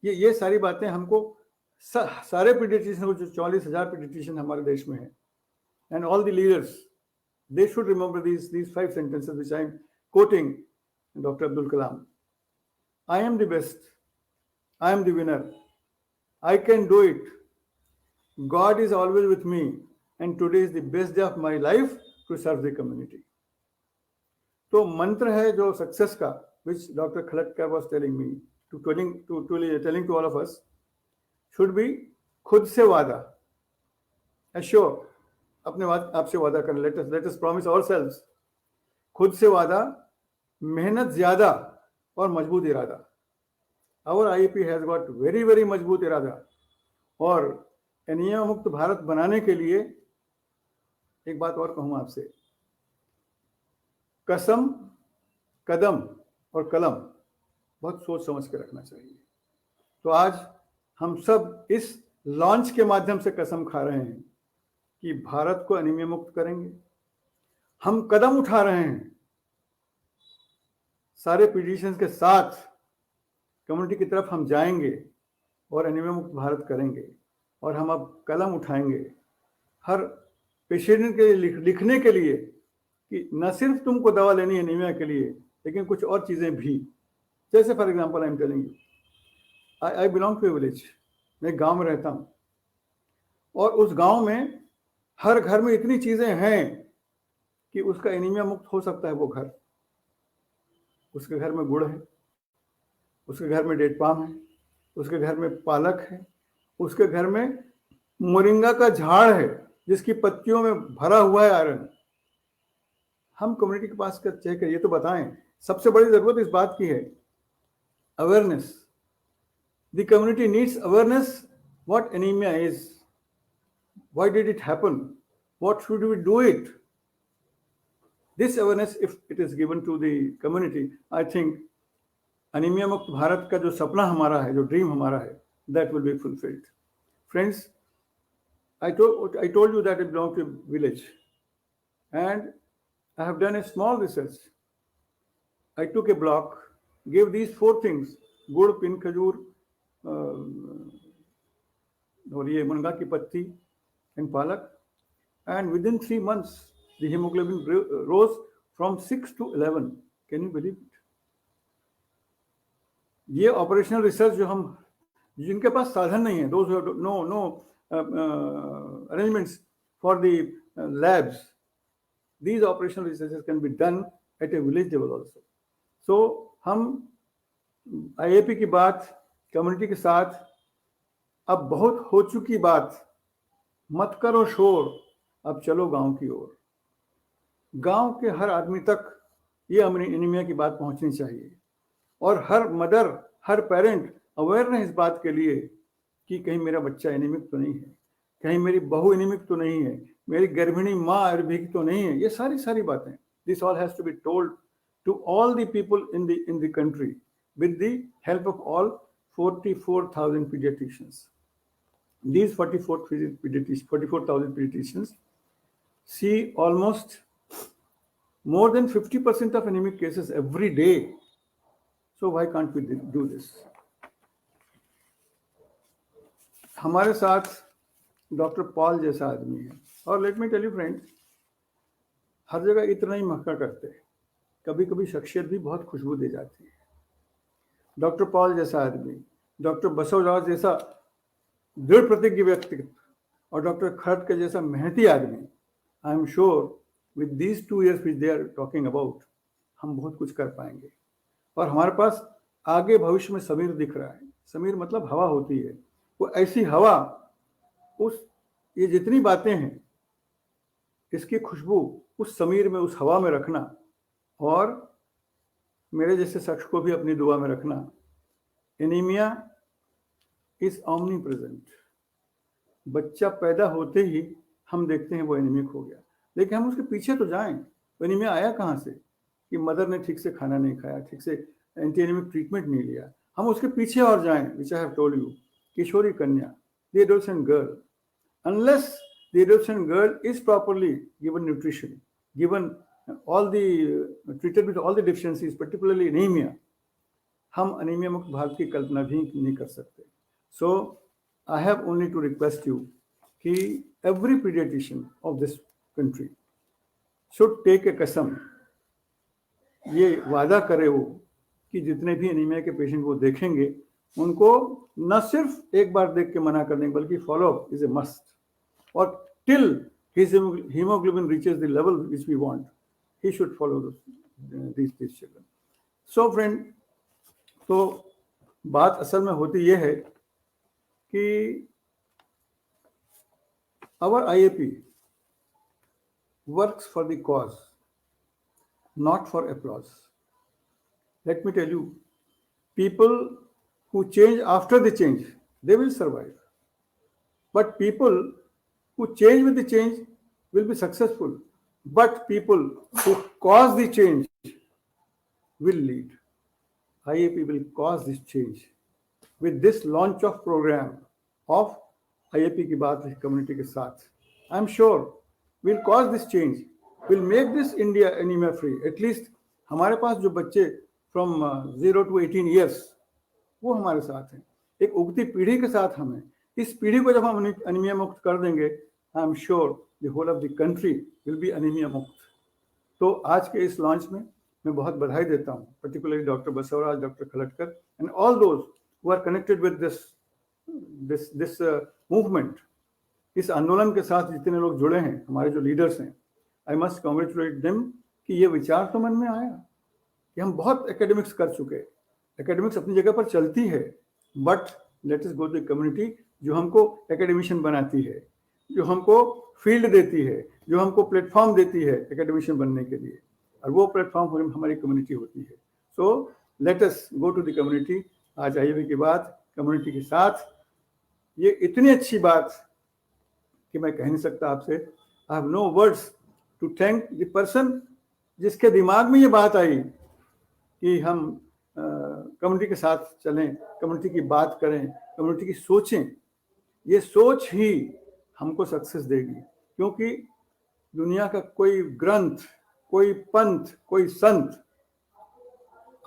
ये सारी बातें हमको सारे paediatrician, जो 44,000 paediatrician हमारे देश में हैं, and all the leaders, they should remember these 5 sentences which I am quoting Dr. Abdul Kalam. I am the best. I am the winner. I can do it. God is always with me, and today is the best day of my life to serve the community. तो मंत्र है जो success का, which Dr. Khalatkar was telling me, telling to all of us, should be खुद से वादा. Assure, अपने आपसे वादा करें. Let us promise ourselves. खुद से वादा, मेहनत ज्यादा और मजबूत इरादा. Our IAP has got very मजबूत इरादा. और एनीमिया मुक्त भारत बनाने के लिए एक बात और कहूँ आपसे, कसम, कदम और कलम बहुत सोच समझ के रखना चाहिए. तो आज हम सब इस लॉन्च के माध्यम से कसम खा रहे हैं कि भारत को एनीमिया मुक्त करेंगे. हम कदम उठा रहे हैं सारे पीडियाट्रिशियंस के साथ, कम्युनिटी की तरफ हम जाएंगे और एनीमिया मुक्त भारत करेंगे. और हम अब कलम उठाएंगे हर पेशेंट के लिए लिखने के लिए कि न सिर्फ तुमको दवा लेनी है एनीमिया के लिए, लेकिन कुछ और चीज़ें भी. जैसे for example I am telling you, I belong to a village. मैं गांव में रहता हूँ और उस गांव में हर घर में इतनी चीज़ें हैं कि उसका एनीमिया मुक्त हो सकता है वो घर. उसके घर में गुड़ है, उसके घर में डेट पाम है, उसके घर में पालक है, उसके घर में मोरिंगा का झाड़ है जिसकी पत्तियों में भरा हुआ है आयरन. हम कम्युनिटी के पास चेक करिए तो बताएं. सबसे बड़ी जरूरत इस बात की है, awareness. The community needs awareness what anemia is, why did it happen, what should we do it. This awareness, if it is given to the community, I think anemia मुक्त भारत का जो सपना हमारा है, जो ड्रीम हमारा है, that will be fulfilled. Friends, I told you that I belong to a village, and I have done a small research. I took a block, gave these 4 things: गुड़, पिन, खजूर, और ये मुनगा की पत्ती and palak, and within 3 months the hemoglobin rose from 6 to 11. Can you believe it? ये operational research जो हम, जिनके पास साधन नहीं है, those who have no arrangements for the labs, these operational researches can be done at a village level also. So हम IAP की बात कम्युनिटी के साथ, अब बहुत हो चुकी बात, मत करो शोर, अब चलो गांव की ओर। गांव के हर आदमी तक ये एनीमिया की बात पहुंचनी चाहिए, और हर मदर, हर पेरेंट अवेयर रहे इस बात के लिए कि कहीं मेरा बच्चा एनीमिक तो नहीं है, कहीं मेरी बहू एनीमिक तो नहीं है, मेरी गर्भिणी माँ आयुर्वेदिक तो नहीं है। ये सारी बातें, this all has to be told to all the people in the country with the help of all 44,000 pediatricians. These 44,000 pediatricians see almost more than 50% of anemic cases every day. So why can't we do this? हमारे साथ doctor Paul जैसा आदमी है, और let me tell you friends, हर जगह इतना ही महका करते हैं, कभी कभी शख्सियत भी बहुत खुशबू दे जाती है। डॉक्टर पॉल जैसा आदमी, डॉक्टर बसवराज जैसा दृढ़ प्रतिज्ञ व्यक्तित्व, और डॉक्टर खड़क जैसा मेहनती आदमी, I am sure with these 2 years which they are talking about, हम बहुत कुछ कर पाएंगे। और हमारे पास आगे भविष्य में समीर दिख रहा है। समीर मतलब हवा होती है, वो ऐसी हवा, ये जितनी बातें हैं, इसकी खुशबू उस समीर में, उस हवा में रखना, और मेरे जैसे शख्स को भी अपनी दुआ में रखना। Anaemia is omni present. बच्चा पैदा होते ही हम देखते हैं वो एनीमिक हो गया, लेकिन हम उसके पीछे तो जाएं। वो एनीमिया आया कहाँ से? कि मदर ने ठीक से खाना नहीं खाया, ठीक से एंटी एनीमिक ट्रीटमेंट नहीं लिया। हम उसके पीछे और जाएं, विच आई हैव टोल्ड यू, किशोरी कन्या, the adolescent girl, unless the adolescent girl is properly given nutrition, given all the treated with all the deficiencies, particularly anemia, हम अनीमिया मुक्त भारत की कल्पना भी नहीं कर सकते। So I have only to request you कि every pediatrician of this country should take a कसम, ये वादा करे वो कि जितने भी अनीमिया के पेशेंट वो देखेंगे, उनको न सिर्फ एक बार देख के मना कर देंगे, बल्कि follow up is a must. और till his hemoglobin reaches the level which we want, he should follow these children. So friend, तो बात असल में होती ये है कि our IAP works for the cause, not for applause. Let me tell you, people who change after the change, they will survive. But people who change with the change will be successful. But people who cause the change will lead. IAP will cause this change. With this launch of program of IAP Ki BAAT community के साथ, I'm sure we'll cause this change. We'll make this India anemia free. At least हमारे पास जो बच्चे from 0 to 18 years, वो हमारे साथ हैं। एक उगती पीढ़ी के साथ हमें, इस पीढ़ी को जब हम अनीमिया मुक्त कर देंगे, I am sure the whole of the country will be anaemia मुक्त। तो आज के इस लॉन्च में मैं बहुत बधाई देता हूँ, particularly doctor Basavaraj, doctor Khaltkar and all those who are connected with this movement. इस आंदोलन के साथ जितने लोग जुड़े हैं, हमारे जो लीडर्स हैं, आई मस्ट कॉन्ग्रेचुलेट देम कि ये विचार तो मन में आया कि हम बहुत एकेडमिक्स कर चुके। एकेडमिक्स अपनी जगह पर चलती है, but let us go to the community जो हमको एकेडमिशियन बनाती है, जो हमको फील्ड देती है, जो हमको प्लेटफॉर्म देती है एकेडमिशियन बनने के लिए, और वो प्लेटफॉर्म हमारी कम्युनिटी होती है। So let us go to the community. आज IAP की बात कम्युनिटी के साथ ये इतनी अच्छी बात कि मैं कह नहीं सकता आपसे. I have no words to thank the person जिसके दिमाग में ये बात आई कि हम कम्युनिटी के साथ चलें, कम्युनिटी की बात करें, कम्युनिटी की सोचें. ये सोच ही हमको सक्सेस देगी, क्योंकि दुनिया का कोई ग्रंथ, कोई पंथ, कोई संत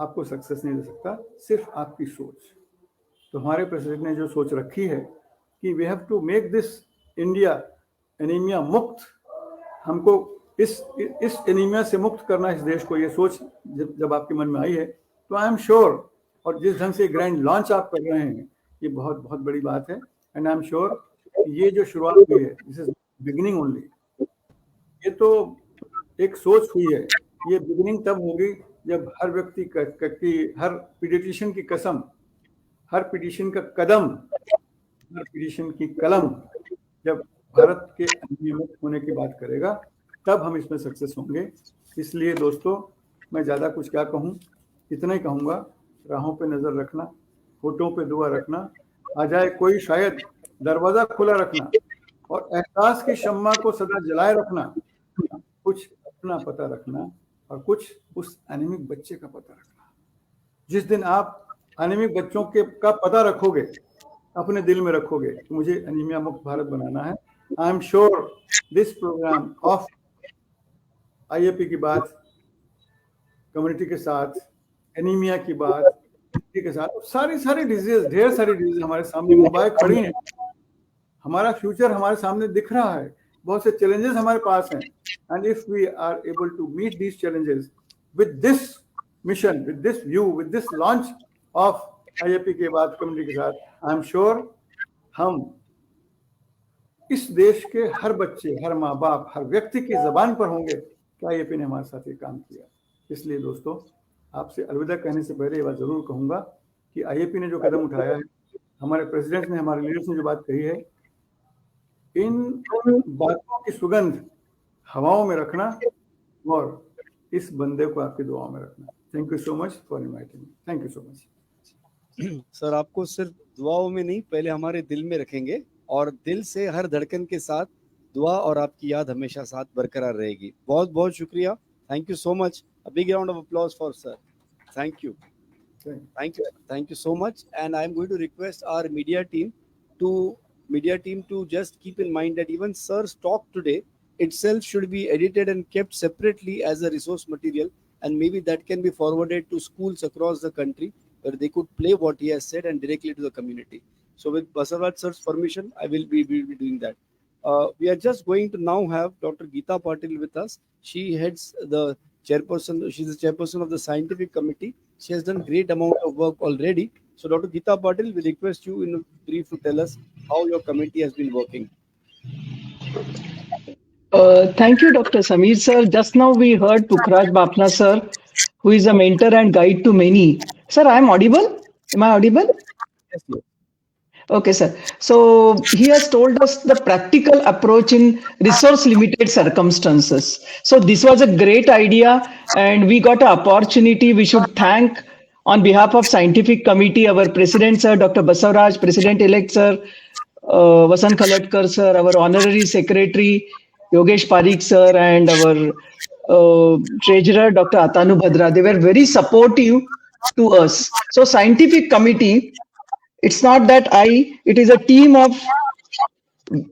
आपको सक्सेस नहीं दे सकता, सिर्फ आपकी सोच. तो हमारे प्रेसिडेंट ने जो सोच रखी है कि we have to make this India anaemia मुक्त, हमको इस एनीमिया से मुक्त करना इस देश को, ये सोच जब आपके मन में आई है तो आई एम श्योर, और जिस ढंग से ग्रैंड लॉन्च आप कर रहे हैं ये बहुत बहुत बड़ी बात है. एंड आई एम श्योर ये जो शुरुआत हुई है, दिस इज बिगिनिंग ओनली. ये तो एक सोच हुई है, ये बिगिनिंग तब होगी जब हर व्यक्ति की, हर पीडियाट्रिशियन की कसम, हर पीडियाट्रिशियन का कदम, हर पीडियाट्रिशियन की कलम जब भारत के नियमित होने की बात करेगा, तब हम इसमें सक्सेस होंगे. इसलिए दोस्तों, मैं ज़्यादा कुछ क्या कहूँ, इतना ही कहूँगा, राहों पे नज़र रखना, होठों पे दुआ रखना, आ जाए कोई शायद दरवाज़ा खुला रखना, और एहसास की शम्मा को सदा जलाए रखना, कुछ अपना पता रखना और कुछ उस एनीमिक बच्चे का पता रखना. जिस दिन आप एनीमिक बच्चों के का पता रखोगे, अपने दिल में रखोगे कि मुझे एनीमिया मुक्त भारत बनाना है, I am sure this programme of IAP की बात, कम्युनिटी के साथ, एनीमिया की बात के साथ, सारी डिजीज, ढेर सारी डिजीज हमारे सामने मोबाइल खड़ी हैं. हमारा फ्यूचर हमारे सामने दिख रहा है, बहुत से चैलेंजेस हमारे पास हैं. And if we are able to meet these challenges with this mission, with this view, with this launch of IAP के बाद कम्युनिटी के साथ, आई एम श्योर हम इस देश के हर बच्चे, हर माँ बाप, हर व्यक्ति की जबान पर होंगे कि आईएपी ने हमारे साथ ये काम किया. इसलिए दोस्तों, आपसे अलविदा कहने से पहले ये बात जरूर कहूँगा कि आईएपी ने जो कदम उठाया है, हमारे प्रेसिडेंट ने, हमारे लीडर्स ने जो बात कही है, इन बातों की सुगंध हवाओं में रखना और इस बंदे को आपकी दुआओं में रखना. Thank you so much for inviting me. Thank you so much. Sir, आपको सिर्फ दुआओं में नहीं, पहले हमारे दिल में रखेंगे, और दिल से हर धड़कन के साथ दुआ और आपकी याद हमेशा साथ बरकरार रहेगी. बहुत बहुत शुक्रिया. Thank you so much. A big round of applause for sir. Thank you. Thank you so much. And I am going to request our media team to just keep in mind that even sir's talk today itself should be edited and kept separately as a resource material, and maybe that can be forwarded to schools across the country where they could play what he has said and directly to the community. So with Basavaraj sir's permission, I will be doing that. We are just going to now have Dr. Geeta Patil with us. She heads the chairperson. She's the chairperson of the scientific committee. She has done great amount of work already. So Dr. Geeta Patil, we request you in a brief to tell us how your committee has been working. Thank you, Dr. Samir sir. Just now we heard Pukhraj Bapna sir, who is a mentor and guide to many. Sir, I am audible? Am I audible? Yes, yes. Okay, sir. So he has told us the practical approach in resource limited circumstances. So this was a great idea, and we got an opportunity. We should thank on behalf of scientific committee, our president, sir, Dr. Basavaraj, president-elect, sir, Vasant Khalatkar, sir, our honorary secretary, Yogesh Parikh, sir, and our treasurer, Dr. Atanu Bhadra. They were very supportive to us. So scientific committee, it's not that it is a team of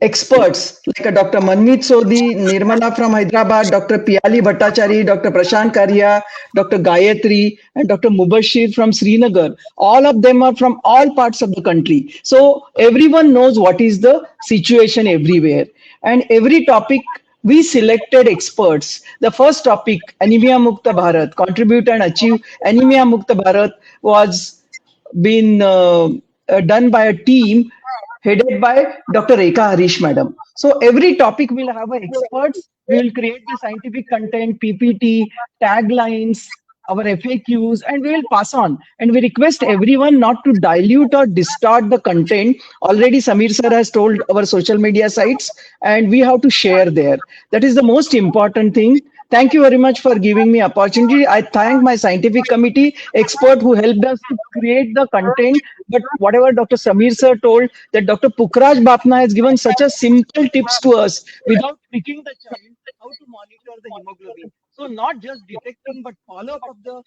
experts like Dr. Manmeet Sodhi, Nirmala from Hyderabad, Dr. Piyali Bhattacharya, Dr. Prashant Karia, Dr. Gayatri, and Dr. Mubashir from Srinagar. All of them are from all parts of the country. So everyone knows what is the situation everywhere. And every topic, we selected experts. The first topic, Anemia Mukta Bharat, contribute and achieve Anemia Mukta Bharat, was been done by a team headed by Dr. Rekha Harish Madam. So every topic will have an experts. We will create the scientific content, PPT, taglines, our FAQs, and we will pass on. And we request everyone not to dilute or distort the content. Already Samir sir has told our social media sites, and we have to share there. That is the most important thing. Thank you very much for giving me opportunity. I thank my scientific committee expert who helped us to create the content. But whatever Dr. Samir sir told, that Dr. Pukraj Bapna has given such a simple tips to us without pricking the child how to monitor the hemoglobin. So not just detecting but follow up of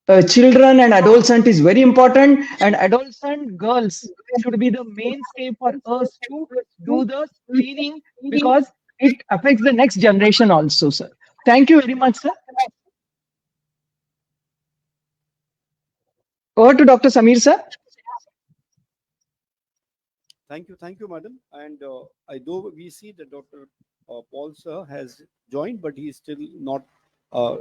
the children and adolescent is very important, and adolescent girls should be the mainstay for us to do the screening because it affects the next generation also, sir. Thank you very much, sir. Over to Dr. Samir, sir. Thank you, madam. And I though we see that Dr. Paul sir has joined, but he is still not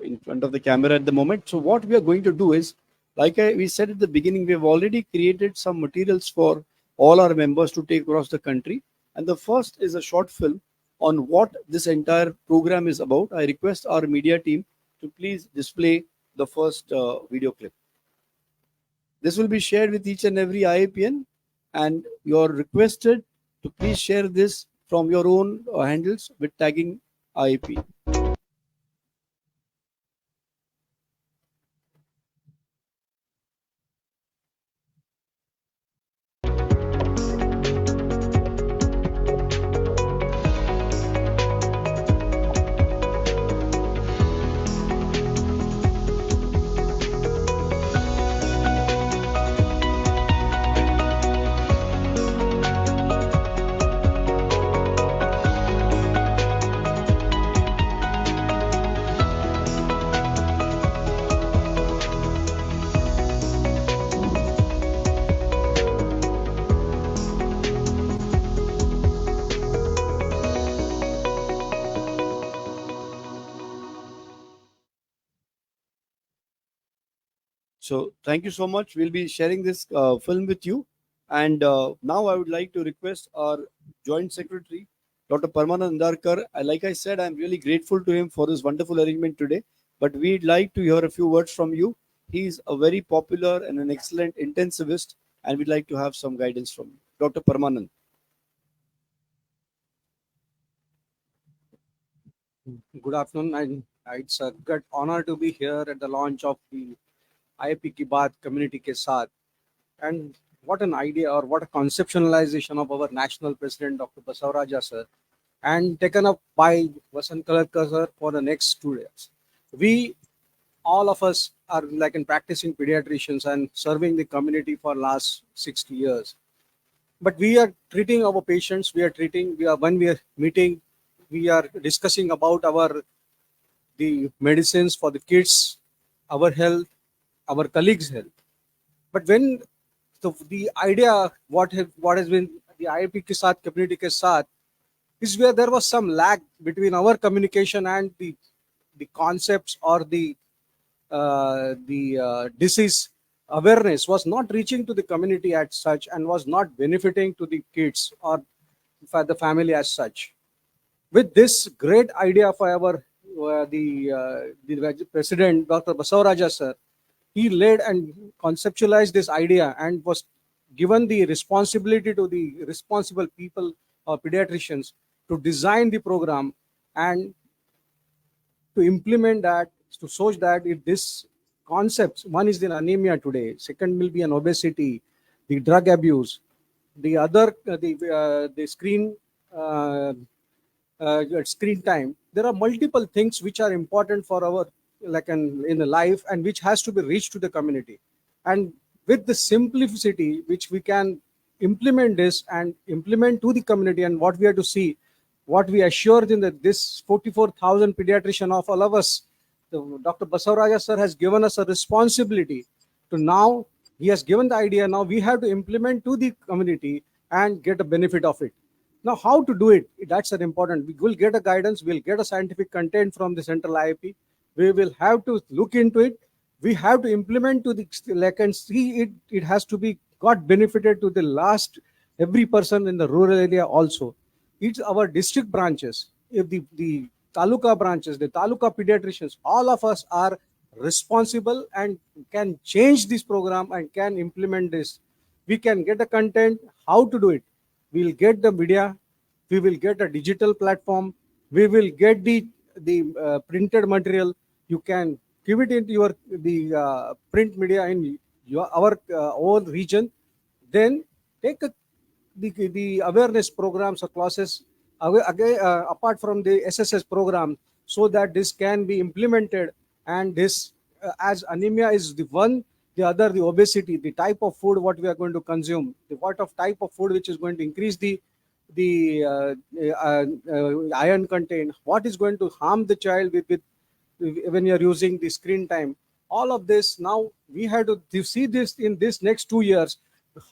in front of the camera at the moment. So what we are going to do is, like we said at the beginning, we have already created some materials for all our members to take across the country. And the first is a short film on what this entire program is about. I request our media team to please display the first video clip. This will be shared with each and every IAPN, and you're requested to please share this from your own handles with tagging IAP. So thank you so much. We'll be sharing this film with you. And now I would like to request our Joint Secretary, Dr. Parmanand Andarkar. Like I said, I'm really grateful to him for this wonderful arrangement today. But we'd like to hear a few words from you. He's a very popular and an excellent intensivist, and we'd like to have some guidance from you. Dr. Parmanand. Good afternoon, and it's a great honor to be here at the launch of the IAP Ki BAAT Community Ke Saath. And what an idea, or what a conceptualization of our national president, Dr. Basavaraja sir, and taken up by Vasant Kaladkar sir for the next 2 days. We, all of us, are like in practicing pediatricians and serving the community for last 60 years. But we are treating our patients, when we are meeting, we are discussing about the medicines for the kids, our health, our colleagues' health. But when the idea, what has been the IAP Ki Saath Community Ke Saath, is where there was some lag between our communication and the concepts, or the disease awareness was not reaching to the community as such, and was not benefiting to the kids or for the family as such. With this great idea for our the president, Dr. Basavaraja sir, he led and conceptualized this idea and was given the responsibility to the responsible people or pediatricians to design the program and to implement that, to show that if this concepts, one is the anemia today, second will be an obesity, the drug abuse, the other the screen time. There are multiple things which are important for our in the life, and which has to be reached to the community. And with the simplicity which we can implement this and implement to the community, and what we have to see, what we assured in this 44,000 pediatrician of all of us, Dr. Basavaraja sir has given us a responsibility to now, he has given the idea, now we have to implement to the community and get a benefit of it. Now, how to do it? That's an important. We will get a guidance. We'll get a scientific content from the central IAP. We will have to look into it. We have to implement to the and see it. It has to be got benefited to the last every person in the rural area also. It's our district branches. If the taluka branches, the taluka pediatricians, all of us are responsible and can change this program and can implement this. We can get the content. How to do it? We will get the media, we will get a digital platform, we will get the the printed material, you can give it into your the print media in our own region. Then take the awareness programs or classes again, apart from the SSS program, so that this can be implemented. And this, as anemia is the one, the other, the obesity, the type of food what we are going to consume, the what of type of food which is going to increase the iron content, what is going to harm the child with when you are using the screen time. All of this now we have to see this in this next 2 years,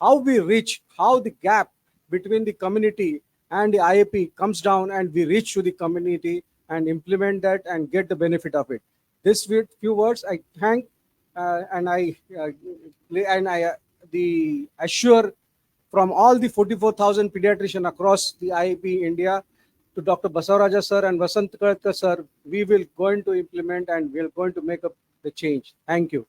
how we reach, how the gap between the community and the IAP comes down, and we reach to the community and implement that and get the benefit of it. This with few words, I thank and I the assure from all the 44,000 pediatricians across the IAP India to Dr. Basavaraja sir and Vasant Kalatkar sir, we will going to implement and we are going to make up the change. Thank you.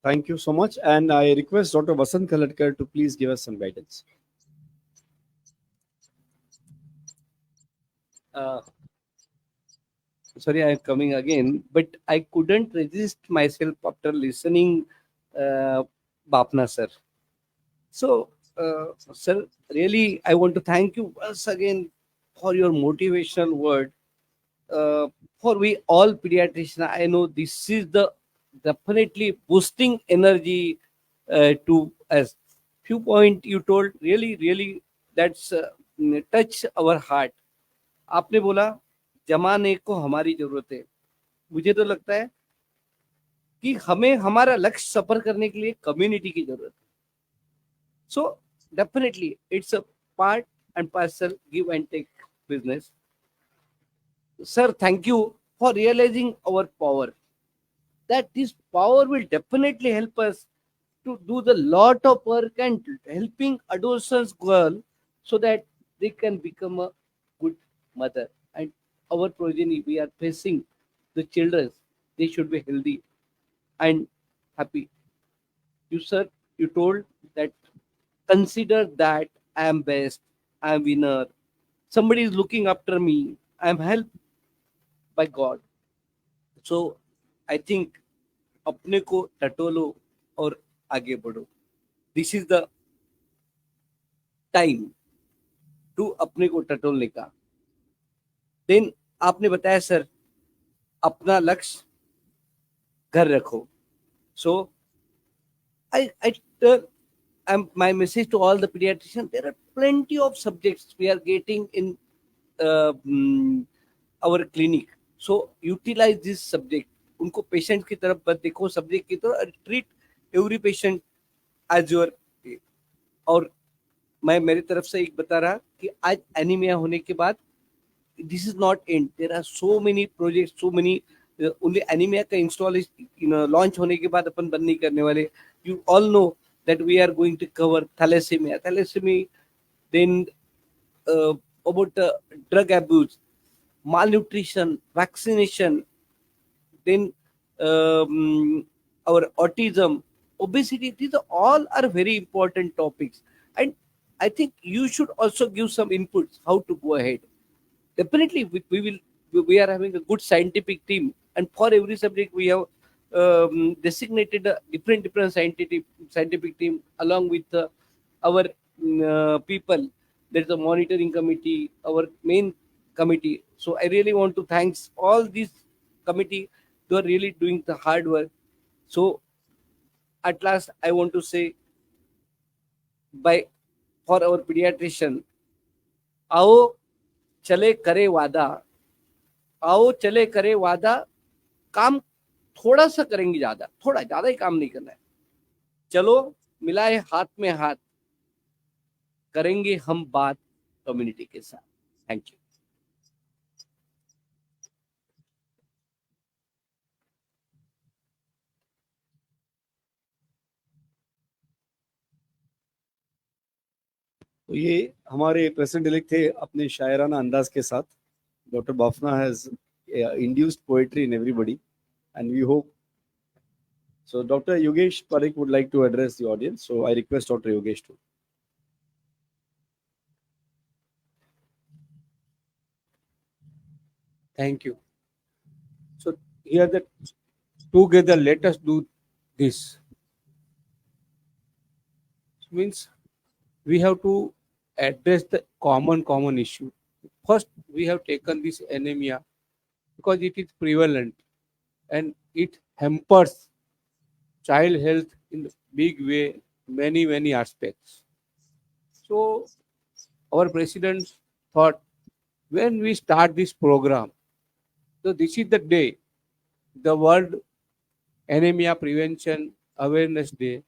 Thank you so much. And I request Dr. Vasant Kalatkar to please give us some guidance. Sorry, I am coming again, but I couldn't resist myself after listening Bapna sir. So, sir, really, I want to thank you once again for your motivational word. For we all pediatricians, I know this is the definitely boosting energy to us. Few point you told really that's touch our heart. आपने बोला जमाने को हमारी जरूरत है. मुझे तो लगता है कि हमें हमारा लक्ष्य सफर करने के लिए कम्युनिटी की जरूरत है. So definitely it's a part and parcel give and take business. Sir, thank you for realizing our power. That this power will definitely help us to do the lot of work and helping adolescents girl so that they can become a good mother. And our progeny, we are facing the children, they should be healthy and happy. You sir, you told that consider that I am best, I am winner, somebody is looking after me, I am helped by God. So I think अपने को टटोलो और आगे बढ़ो. This is the time to अपने को टटोलने का. Then आपने बताया सर अपना लक्ष्य घर रखो. So I tell my message to all the pediatricians, there are plenty of subjects we are getting in our clinic. So utilize this subject. उनको पेशेंट की तरफ मत देखो, सब्जेक्ट की तरफ. Treat every patient as your. और मैं मेरी तरफ से एक बता रहा कि आज एनीमिया होने के बाद this is not end. There are so many project, so many. Only anaemia का इंस्टॉल लॉन्च होने के बाद अपन बंद नहीं करने वाले. You all know that we are going to cover thalassemia, then about drug abuse, malnutrition, vaccination, then our autism, obesity. These all are very important topics, and I think you should also give some inputs how to go ahead. Definitely, we are having a good scientific team, and for every subject we have designated a different scientific team along with our people. There is a monitoring committee, our main committee. So I really want to thanks all these committee. They are really doing the hard work. So at last I want to say for our pediatrician, आओ चले करे वादा, काम थोड़ा सा करेंगे, ज्यादा ही काम नहीं करना है. चलो मिलाए हाथ में हाथ, करेंगे हम बात कम्युनिटी के साथ. Thank you. तो ये हमारे प्रेसिडेंट इलेक्ट थे अपने शायराना अंदाज के साथ. Doctor Bafna has induced poetry in everybody, and we hope so. Dr. Yogesh Parekh would like to address the audience, so I request Dr. Yogesh to. Thank you. So here that together let us do this. Means we have to address the common issue. First, we have taken this anemia because it is prevalent and it hampers child health in a big way, many aspects. So our president thought when we start this program, so this is the day, the World Anemia Prevention Awareness Day,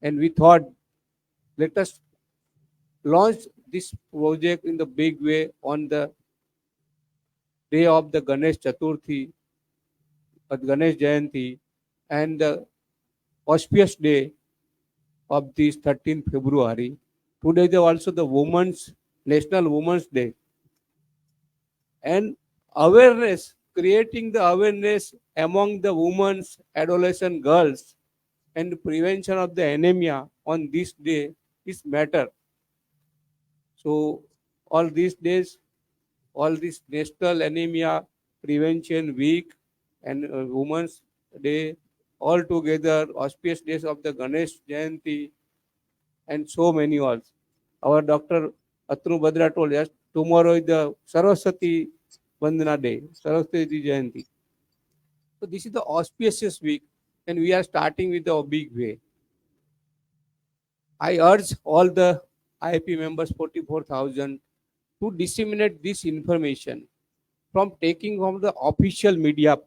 and we thought let us launch this project in the big way on the day of the Ganesh Chaturthi, Ganesh Jayanti, and the auspicious day of this 13th February. Today is also the National Women's Day. And awareness, creating the awareness among the women's adolescent girls and prevention of the anemia on this day is matter. So all these days, all this National Anemia Prevention Week and Women's Day, all together, auspicious days of the Ganesh Jayanti, and so many also. Our Dr. Atru Badra told us tomorrow is the Saraswati Vandana Day, Saraswati Jayanti. So this is the auspicious week, and we are starting with a big way. I urge all the IAP members, 44,000, to disseminate this information from taking from the official media.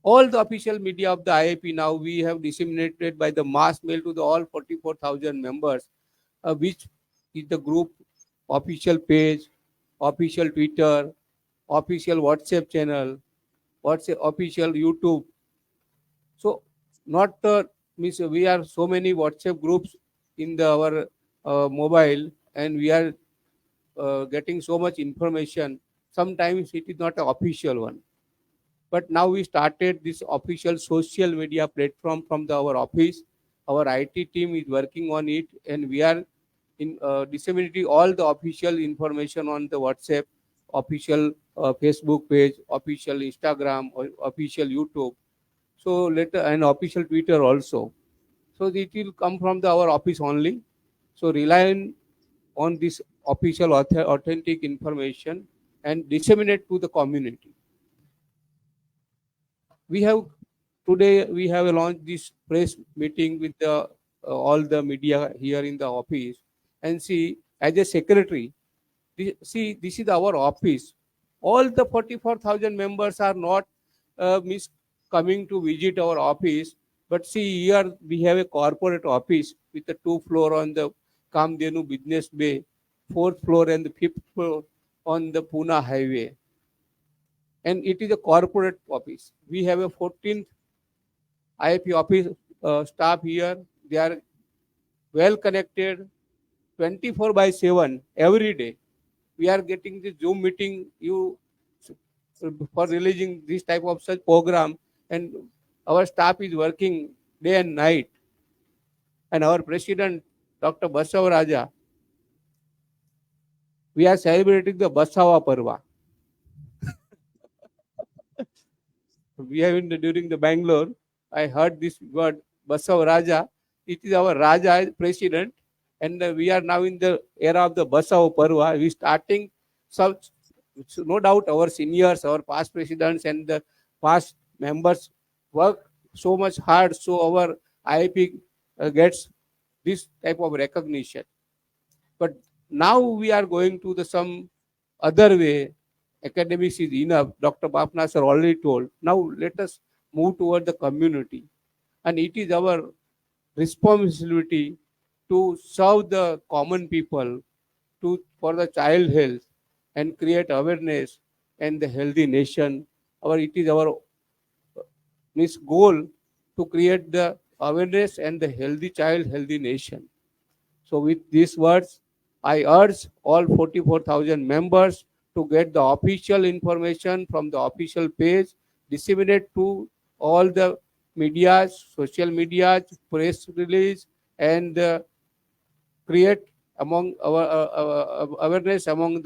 All the official media of the IAP now we have disseminated by the mass mail to the all 44,000 members, which is the group official page, official Twitter, official WhatsApp channel, WhatsApp official YouTube. So not means we are so many WhatsApp groups in our mobile, and we are getting so much information. Sometimes it is not an official one. But now we started this official social media platform from our office. Our IT team is working on it, and we are in disseminating all the official information on the WhatsApp, official Facebook page, official Instagram, or official YouTube. So later, and official Twitter also. So it will come from our office only. So rely on this official authentic information and disseminate to the community. We have today we have launched this press meeting with the all the media here in the office, and see as a secretary, this is our office. All the 44,000 members are not coming to visit our office, but see here we have a corporate office with the 2 floor on the Kamdenu Business Bay, 4th floor and the 5th floor on the Pune Highway. And it is a corporate office. We have a 14th IAP office staff here. They are well connected 24/7 every day. We are getting the Zoom meeting for releasing this type of such program, and our staff is working day and night. And our president, Dr. Basavaraja, we are celebrating the Basava Parva. We have during the Bangalore, I heard this word Basav Raja. It is our Raja president, and we are now in the era of the Basav Parva. We starting such, no doubt our seniors, our past presidents, and the past members work so much hard, so our IAP gets this type of recognition. But now we are going to the some other way. Academics is enough. Dr. Bapna sir already told. Now let us move toward the community. And it is our responsibility to serve the common people for the child health and create awareness and the healthy nation. It is our goal to create the awareness and the healthy child, healthy nation. So with these words, I urge all 44,000 members to get the official information from the official page, disseminate to all the media, social media, press release, and create among our awareness among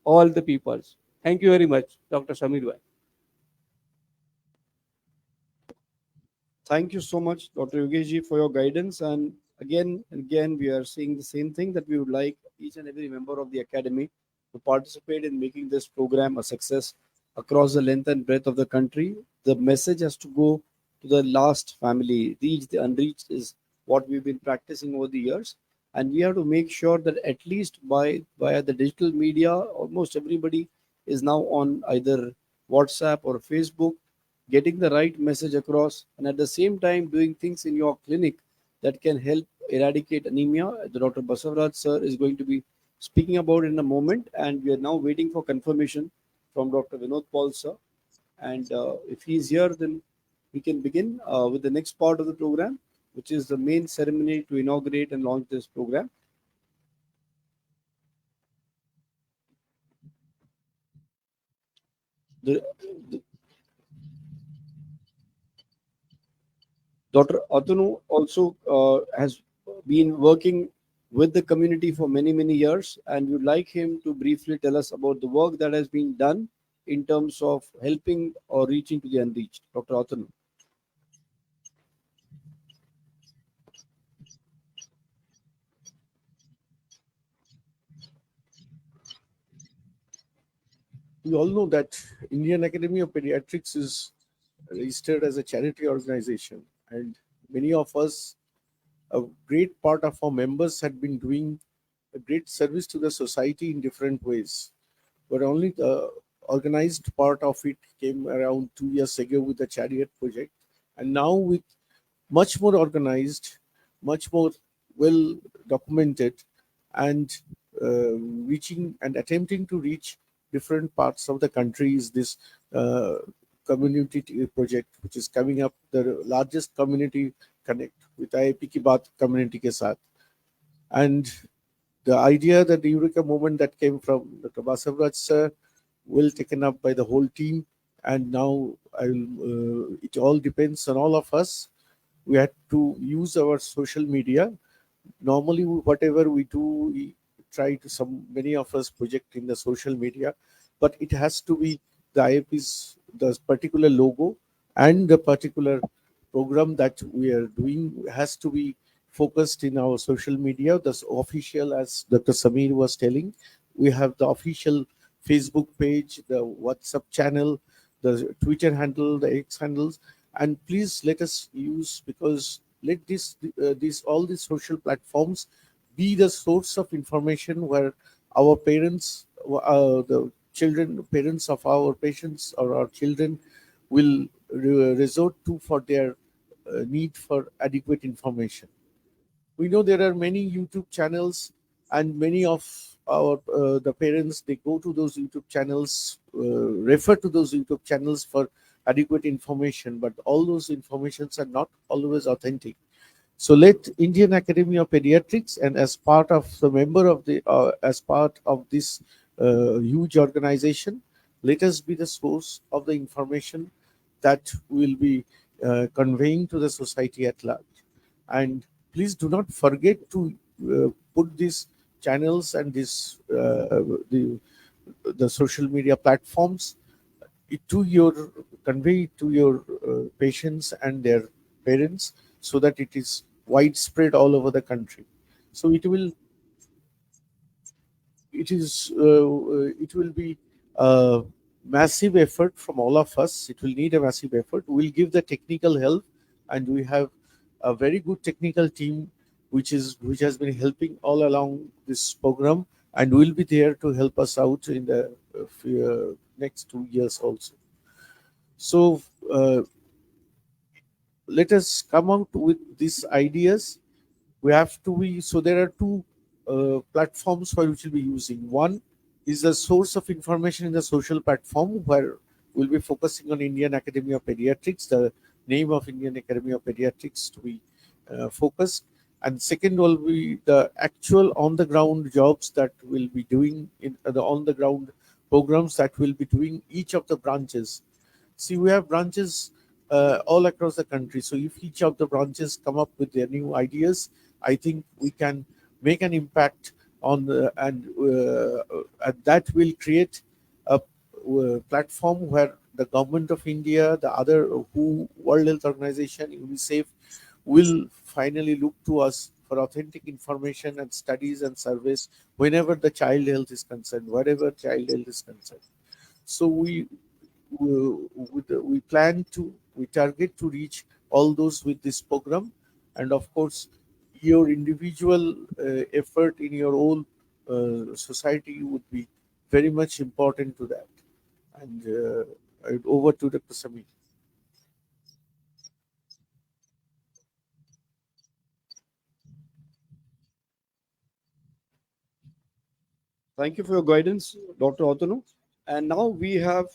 all the peoples. Thank you very much, Dr. Samir Bhai. Thank you so much, Dr. Yogesh, for your guidance. And again and again, we are saying the same thing, that we would like each and every member of the academy to participate in making this program a success across the length and breadth of the country. The message has to go to the last family. Reach the unreached is what we've been practicing over the years. And we have to make sure that at least via the digital media, almost everybody is now on either WhatsApp or Facebook, getting the right message across, and at the same time doing things in your clinic that can help eradicate anemia. The Dr. Basavaraj sir is going to be speaking about it in a moment, and we are now waiting for confirmation from Dr. Vinod Paul sir. And if he is here, then we can begin with the next part of the program, which is the main ceremony to inaugurate and launch this program. The Dr. Atanu also has been working with the community for many, many years, and we'd like him to briefly tell us about the work that has been done in terms of helping or reaching to the unreached. Dr. Atanu. We all know that Indian Academy of Pediatrics is registered as a charity organization, and many of us, a great part of our members, had been doing a great service to the society in different ways. But only the organized part of it came around 2 years ago with the Chariot project, and now with much more organized, much more well documented, and reaching and attempting to reach different parts of the country is this community project, which is coming up, the largest community connect with IAP Ki BAAT community ke saath. And the idea, that the Eureka movement that came from Dr. Basavaraj sir, well taken up by the whole team. And now it all depends on all of us. We had to use our social media. Normally, whatever we do, we try to many of us project in the social media, but it has to be the IAP's, the particular logo and the particular program that we are doing has to be focused in our social media. The official, as Dr. Samir was telling, we have the official Facebook page, the WhatsApp channel, the Twitter handle, the X handles, and please let us use, because let all these social platforms be the source of information where our parents, the children, parents of our patients or our children will resort to for their need for adequate information. We know there are many YouTube channels, and many of our the parents, they go to those YouTube channels, refer to those YouTube channels for adequate information, but all those informations are not always authentic. So let Indian Academy of Pediatrics, and as part of the member of the as part of this huge organization, let us be the source of the information that will be conveying to the society at large. And please do not forget to put these channels and the social media platforms to your convey to your patients and their parents, so that it is widespread all over the country. So it will be a massive effort from all of us. It will need a massive effort. We'll give the technical help, and we have a very good technical team which has been helping all along this program, and will be there to help us out in the next 2 years also. So let us come out with these ideas. We have to be, so there are two platforms for which we'll be using. One is a source of information in the social platform, where we'll be focusing on Indian Academy of Pediatrics, the name of Indian Academy of Pediatrics to be focused. And second will be the actual on-the-ground jobs that we'll be doing in the on-the-ground programs that we'll be doing each of the branches. See, we have branches all across the country. So if each of the branches come up with their new ideas, I think we can make an impact on and that will create a platform where the government of India, the other WHO, World Health Organization, UNICEF will finally look to us for authentic information and studies and surveys whenever the child health is concerned, wherever child health is concerned. So we plan to, we target to reach all those with this program, and of course your individual effort in your own society would be very much important to that. And over to Dr. Samir. Thank you for your guidance, Dr. Otano. And now we have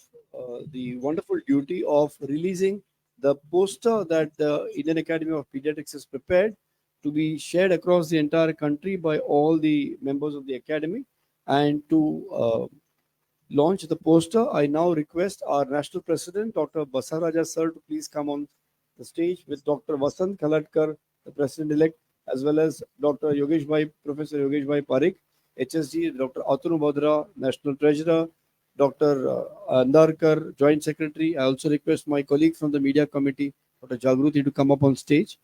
the wonderful duty of releasing the poster that the Indian Academy of Pediatrics has prepared to be shared across the entire country by all the members of the academy. And to launch the poster, I now request our national president, Dr. Basaraja sir, to please come on the stage with Dr. Vasant Kaladkar, the president-elect, as well as Dr. Yogesh Bhai, Professor Yogesh Bhai Parikh, HSD, Dr. Atanu Badra, National Treasurer, Dr. Andarkar, Joint Secretary. I also request my colleague from the media committee, Dr. Jagruti, to come up on stage.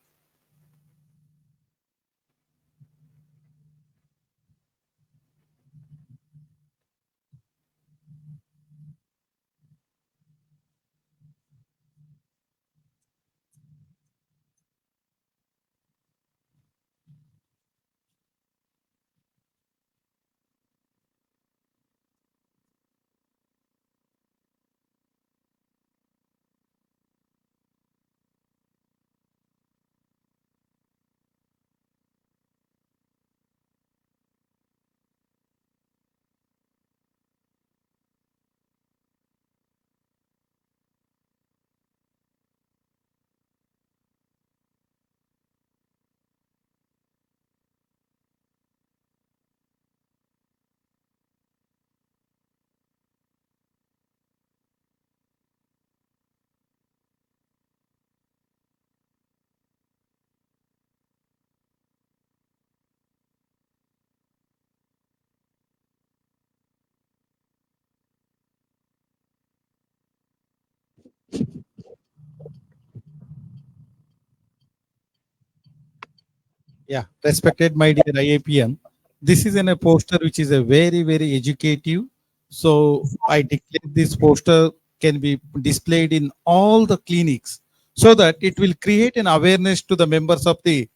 Yeah, respected my dear IAPM. This is a poster which is a very, very educative. So I declare this poster can be displayed in all the clinics so that it will create an awareness to the members of the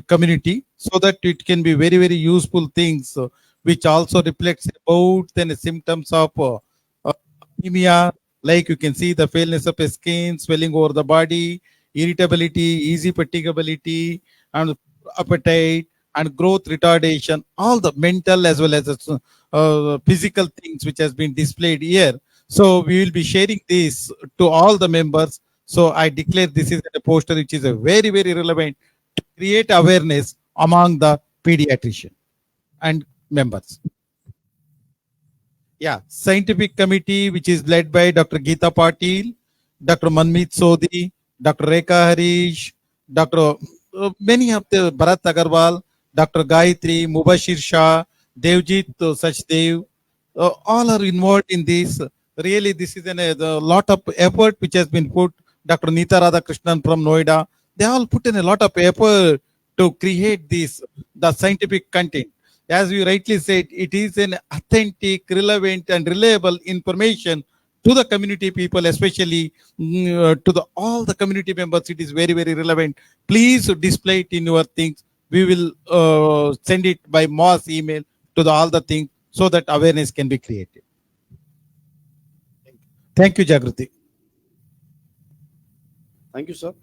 community so that it can be very, very useful things which also reflects about the symptoms of anemia, like you can see the paleness of the skin, swelling over the body, irritability, easy fatigability, and appetite and growth retardation, all the mental as well as physical things which has been displayed here. So we will be sharing this to all the members. So I declare this is a poster which is a very, very relevant to create awareness among the pediatrician and members. Yeah, scientific committee which is led by Dr. Geeta Patil, Dr. Manmeet Sodhi, Dr. Rekha Harish, Dr. Many of the Bharat Agarwal, Dr. Gayatri, Mubashir Shah, Devjit Sachdev, all are involved in this. Really, this is a lot of effort which has been put. Dr. Neeta Radhakrishnan from Noida, they all put in a lot of effort to create this, the scientific content. As you rightly said, it is an authentic, relevant, and reliable information to the community people, especially to the all the community members. It is very, very relevant. Please display it in your things. We will send it by mass email to all the things so that awareness can be created. Thank you, Jagruti. Thank you, sir.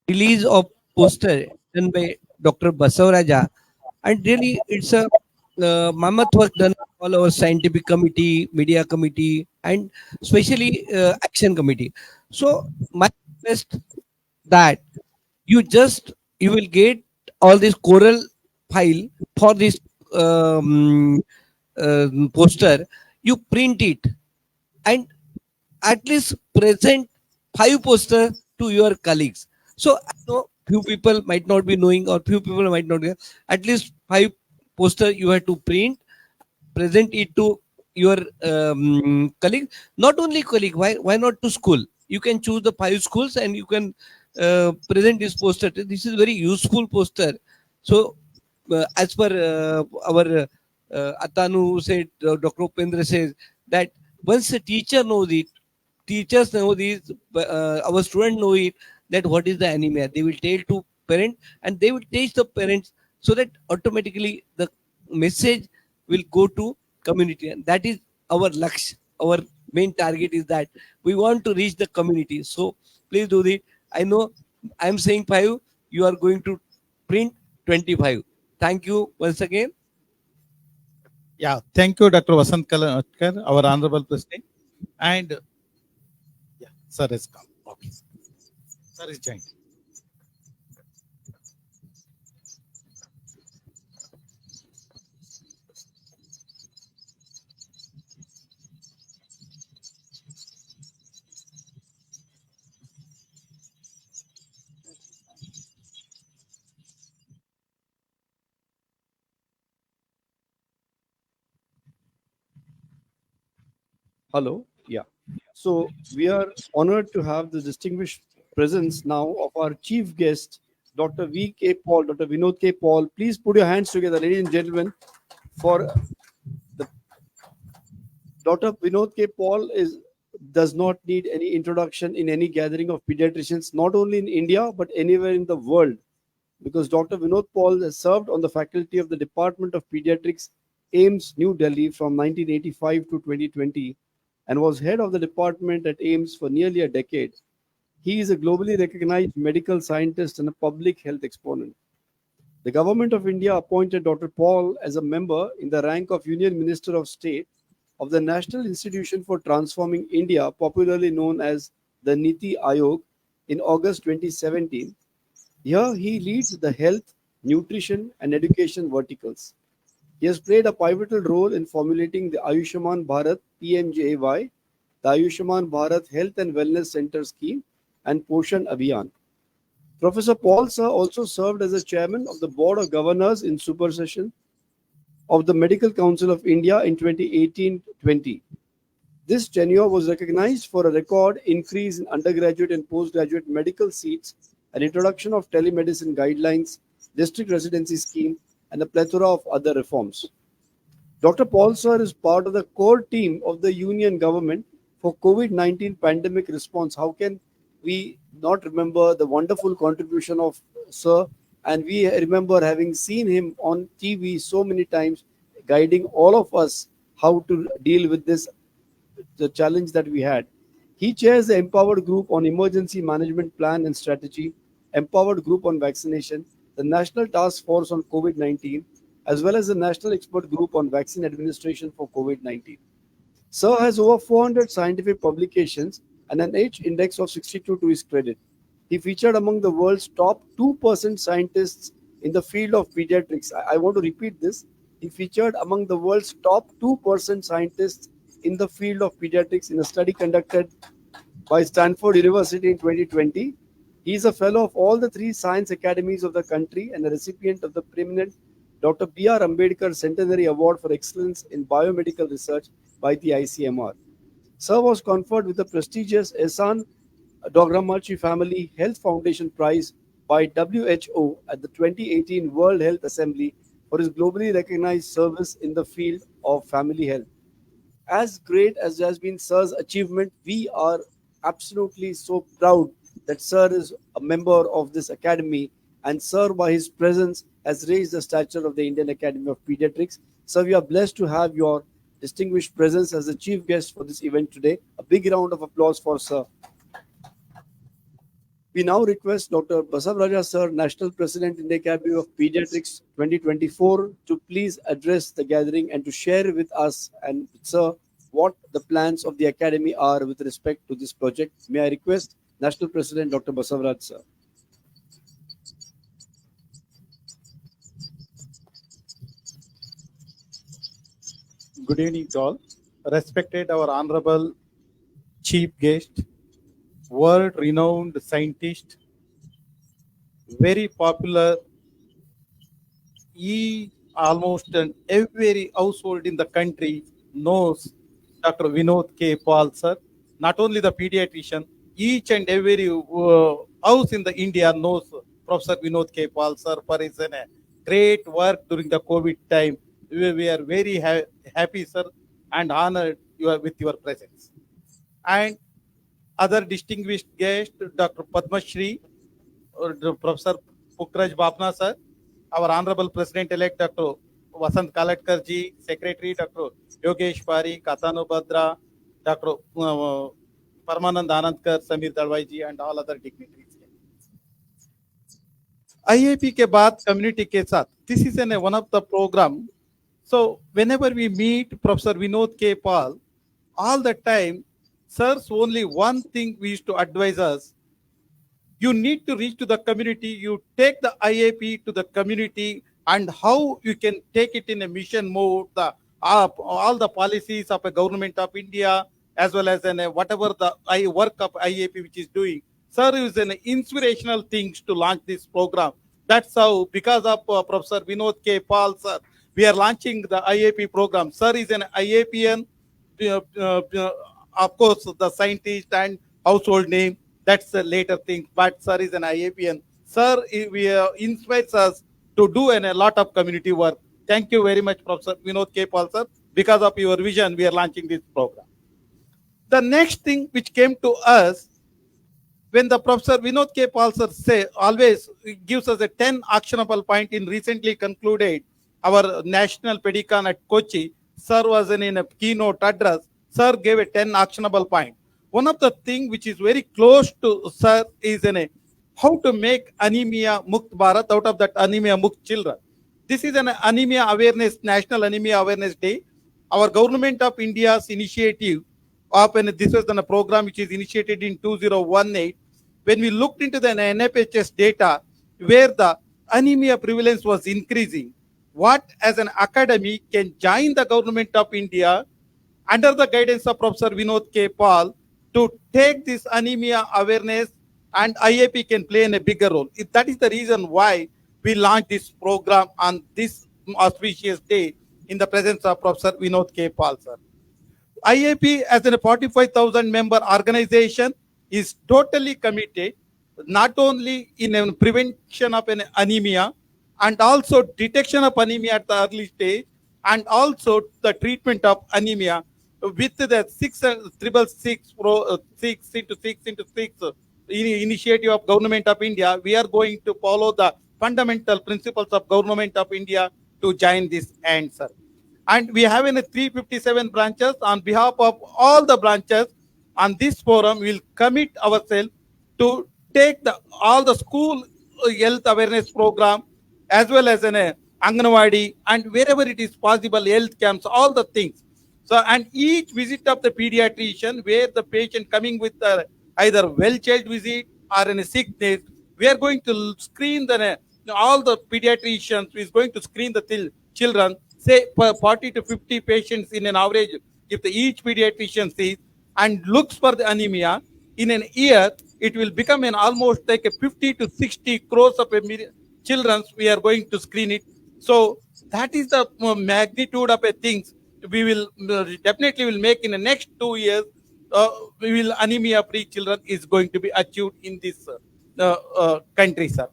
release of poster done by Dr. Basavaraja, and really it's a mammoth work done by all our scientific committee, media committee, and especially action committee. So my request that you will get all this choral file for this um, poster. You print it and at least present 5 posters to your colleagues. So I know few people might not be knowing or few people might not be, at least 5 posters you have to print, present it to your colleague. Not only colleague, why not to school? You can choose the 5 schools and you can present this poster. This is very useful poster. So as per our Atanu said, Dr. Upendra says that once a teacher knows it, teachers know this, our students know it, that what is the anemia. They will tell to parent and they will teach the parents, so that automatically the message will go to community. And that is our laksh. Our main target is that we want to reach the community. So please do it. I know I am saying 5, you are going to print 25. Thank you once again. Yeah, thank you, Dr. Vasant Kalatkar, our honorable president. And yeah, sir has come. Okay. Sir is joined. Hello. Yeah. So we are honored to have the distinguished presence now of our chief guest, Dr. V.K. Paul, Dr. Vinod K. Paul. Please put your hands together, ladies and gentlemen, for the Dr. Vinod K. Paul does not need any introduction in any gathering of pediatricians, not only in India but anywhere in the world, because Dr. Vinod Paul has served on the faculty of the Department of Pediatrics, AIMS, New Delhi from 1985 to 2020, and was head of the department at AIMS for nearly a decade. He is a globally recognized medical scientist and a public health exponent. The government of India appointed Dr. Paul as a member in the rank of Union Minister of State of the National Institution for Transforming India, popularly known as the Niti Aayog, in August 2017. Here he leads the health, nutrition, and education verticals. He has played a pivotal role in formulating the Ayushman Bharat PMJAY, the Ayushman Bharat Health and Wellness Center scheme, and Poshan Abhiyan. Professor Paul Sir also served as the chairman of the Board of Governors in super session of the Medical Council of India in 2018-20. This tenure was recognized for a record increase in undergraduate and postgraduate medical seats, an introduction of telemedicine guidelines, district residency scheme, and a plethora of other reforms. Dr. Paul Sir is part of the core team of the Union government for COVID-19 pandemic response. How can we not remember the wonderful contribution of Sir? And we remember having seen him on TV so many times, guiding all of us how to deal with the challenge that we had. He chairs the Empowered Group on Emergency Management Plan and Strategy, Empowered Group on Vaccination, the National Task Force on COVID-19, as well as the National Expert Group on Vaccine Administration for COVID-19. Sir has over 400 scientific publications and an H index of 62 to his credit. He featured among the world's top 2% scientists in the field of pediatrics. I want to repeat this. He featured among the world's top 2% scientists in the field of pediatrics in a study conducted by Stanford University in 2020. He is a fellow of all the 3 science academies of the country and a recipient of the permanent Dr. B.R. Ambedkar Centenary Award for Excellence in Biomedical Research by the ICMR. Sir was conferred with the prestigious Ehsan Dogramachi Family Health Foundation Prize by WHO at the 2018 World Health Assembly for his globally recognized service in the field of family health. As great as has been Sir's achievement, we are absolutely so proud that Sir is a member of this academy, and Sir, by his presence, has raised the stature of the Indian Academy of Pediatrics. Sir, we are blessed to have your distinguished presence as the chief guest for this event today. A big round of applause for Sir. We now request Dr. Basavaraja Sir, National President in the Academy of Pediatrics 2024, to please address the gathering and to share with us and Sir what the plans of the Academy are with respect to this project. May I request National President Dr. Basavaraja Sir. Good evening to all. Respected our honorable chief guest, world-renowned scientist, very popular, almost every household in the country knows Dr. Vinod K. Paul, sir. Not only the pediatrician, each and every house in the India knows Professor Vinod K. Paul, sir, for his great work during the COVID time. We are very happy, sir, and honored with your presence. And other distinguished guest, Dr. Padma Shri, Professor Pukraj Bapna, sir, our Honorable President-elect, Dr. Vasant Kalatkar ji, Secretary, Dr. Yogesh Parikh, Katanu Badra, Dr. Paramanand Anandkar, Samir Dalwai ji, and all other dignitaries. IAP Ki BAAT community ke saath. This is one of the program. So whenever we meet Professor Vinod K. Paul, all the time, sir's only one thing we used to advise us. You need to reach to the community. You take the IAP to the community, and how you can take it in a mission mode. All the policies of a government of India, as well as whatever the work of IAP which is doing. Sir is an inspirational things to launch this program. That's how, because of Professor Vinod K. Paul, sir, we are launching the IAP program. Sir is an IAPian, of course, the scientist and household name. That's a later thing, but sir is an IAPian. Sir, inspires us to do a lot of community work. Thank you very much, Professor Vinod K. Paul, sir. Because of your vision, we are launching this program. The next thing which came to us, when the Professor Vinod K. Paul, sir, always gives us a 10 actionable point in recently concluded our national pedicon at Kochi. Sir was in a keynote address. Sir gave a 10 actionable point. One of the things which is very close to sir is how to make anemia muktbharat, out of that anemia mukt children. This is an anemia awareness, National Anemia Awareness Day. Our government of India's initiative of, and this was a program which is initiated in 2018. When we looked into the NFHS data, where the anemia prevalence was increasing, what as an academy can join the government of India under the guidance of Professor Vinod K. Paul to take this anemia awareness, and IAP can play in a bigger role. That is the reason why we launched this program on this auspicious day in the presence of Professor Vinod K. Paul, sir. IAP as a 45,000 member organization is totally committed, not only in prevention of an anemia, and also detection of anemia at the early stage, and also the treatment of anemia with the 6 into 6 initiative of Government of India. We are going to follow the fundamental principles of Government of India to join this answer. And we have in 357 branches. On behalf of all the branches on this forum, we will commit ourselves to take all the school health awareness program, as well as an Anganwadi, and wherever it is possible, health camps, all the things. So, and each visit of the pediatrician, where the patient coming with either well-child visit or in a sickness, we are going to screen all the pediatricians is going to screen the children, say 40 to 50 patients in an average. If each pediatrician sees and looks for the anemia in an year, it will become an almost like a 50 to 60 crores of children. We are going to screen it. So that is the magnitude of things we will definitely will make in the next 2 years. We will anemia free children is going to be achieved in this country, sir.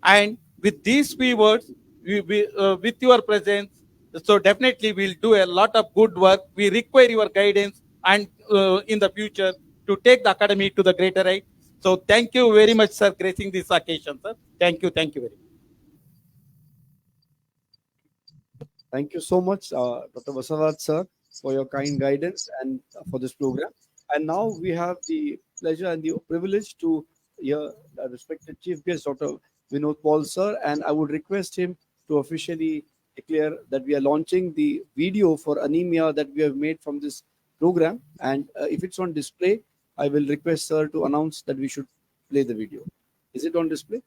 And with these few words, with your presence, so definitely we'll do a lot of good work. We require your guidance and in the future to take the academy to the greater height. So thank you very much, sir, gracing this occasion, sir. Thank you very much. Thank you so much, Dr. Basavaraja sir, for your kind guidance and for this program. And now we have the pleasure and the privilege to here respected chief guest, Dr. Vinod Paul sir, and I would request him to officially declare that we are launching the video for anemia that we have made from this program. And if it's on display, I will request sir to announce that we should play the video. Is it on display?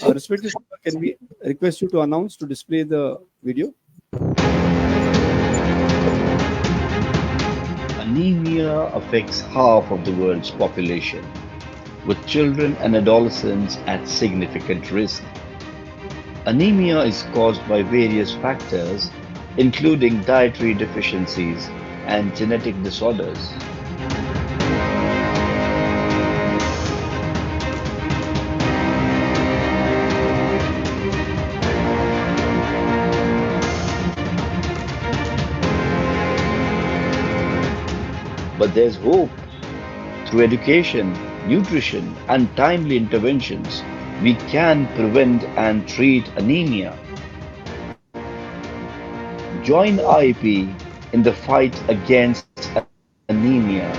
Respected sir, can we request you to announce to display the video? Anemia affects half of the world's population, with children and adolescents at significant risk. Anemia is caused by various factors, including dietary deficiencies and genetic disorders. But there's hope. Through education, nutrition, and timely interventions, we can prevent and treat anemia. Join IAP in the fight against anemia.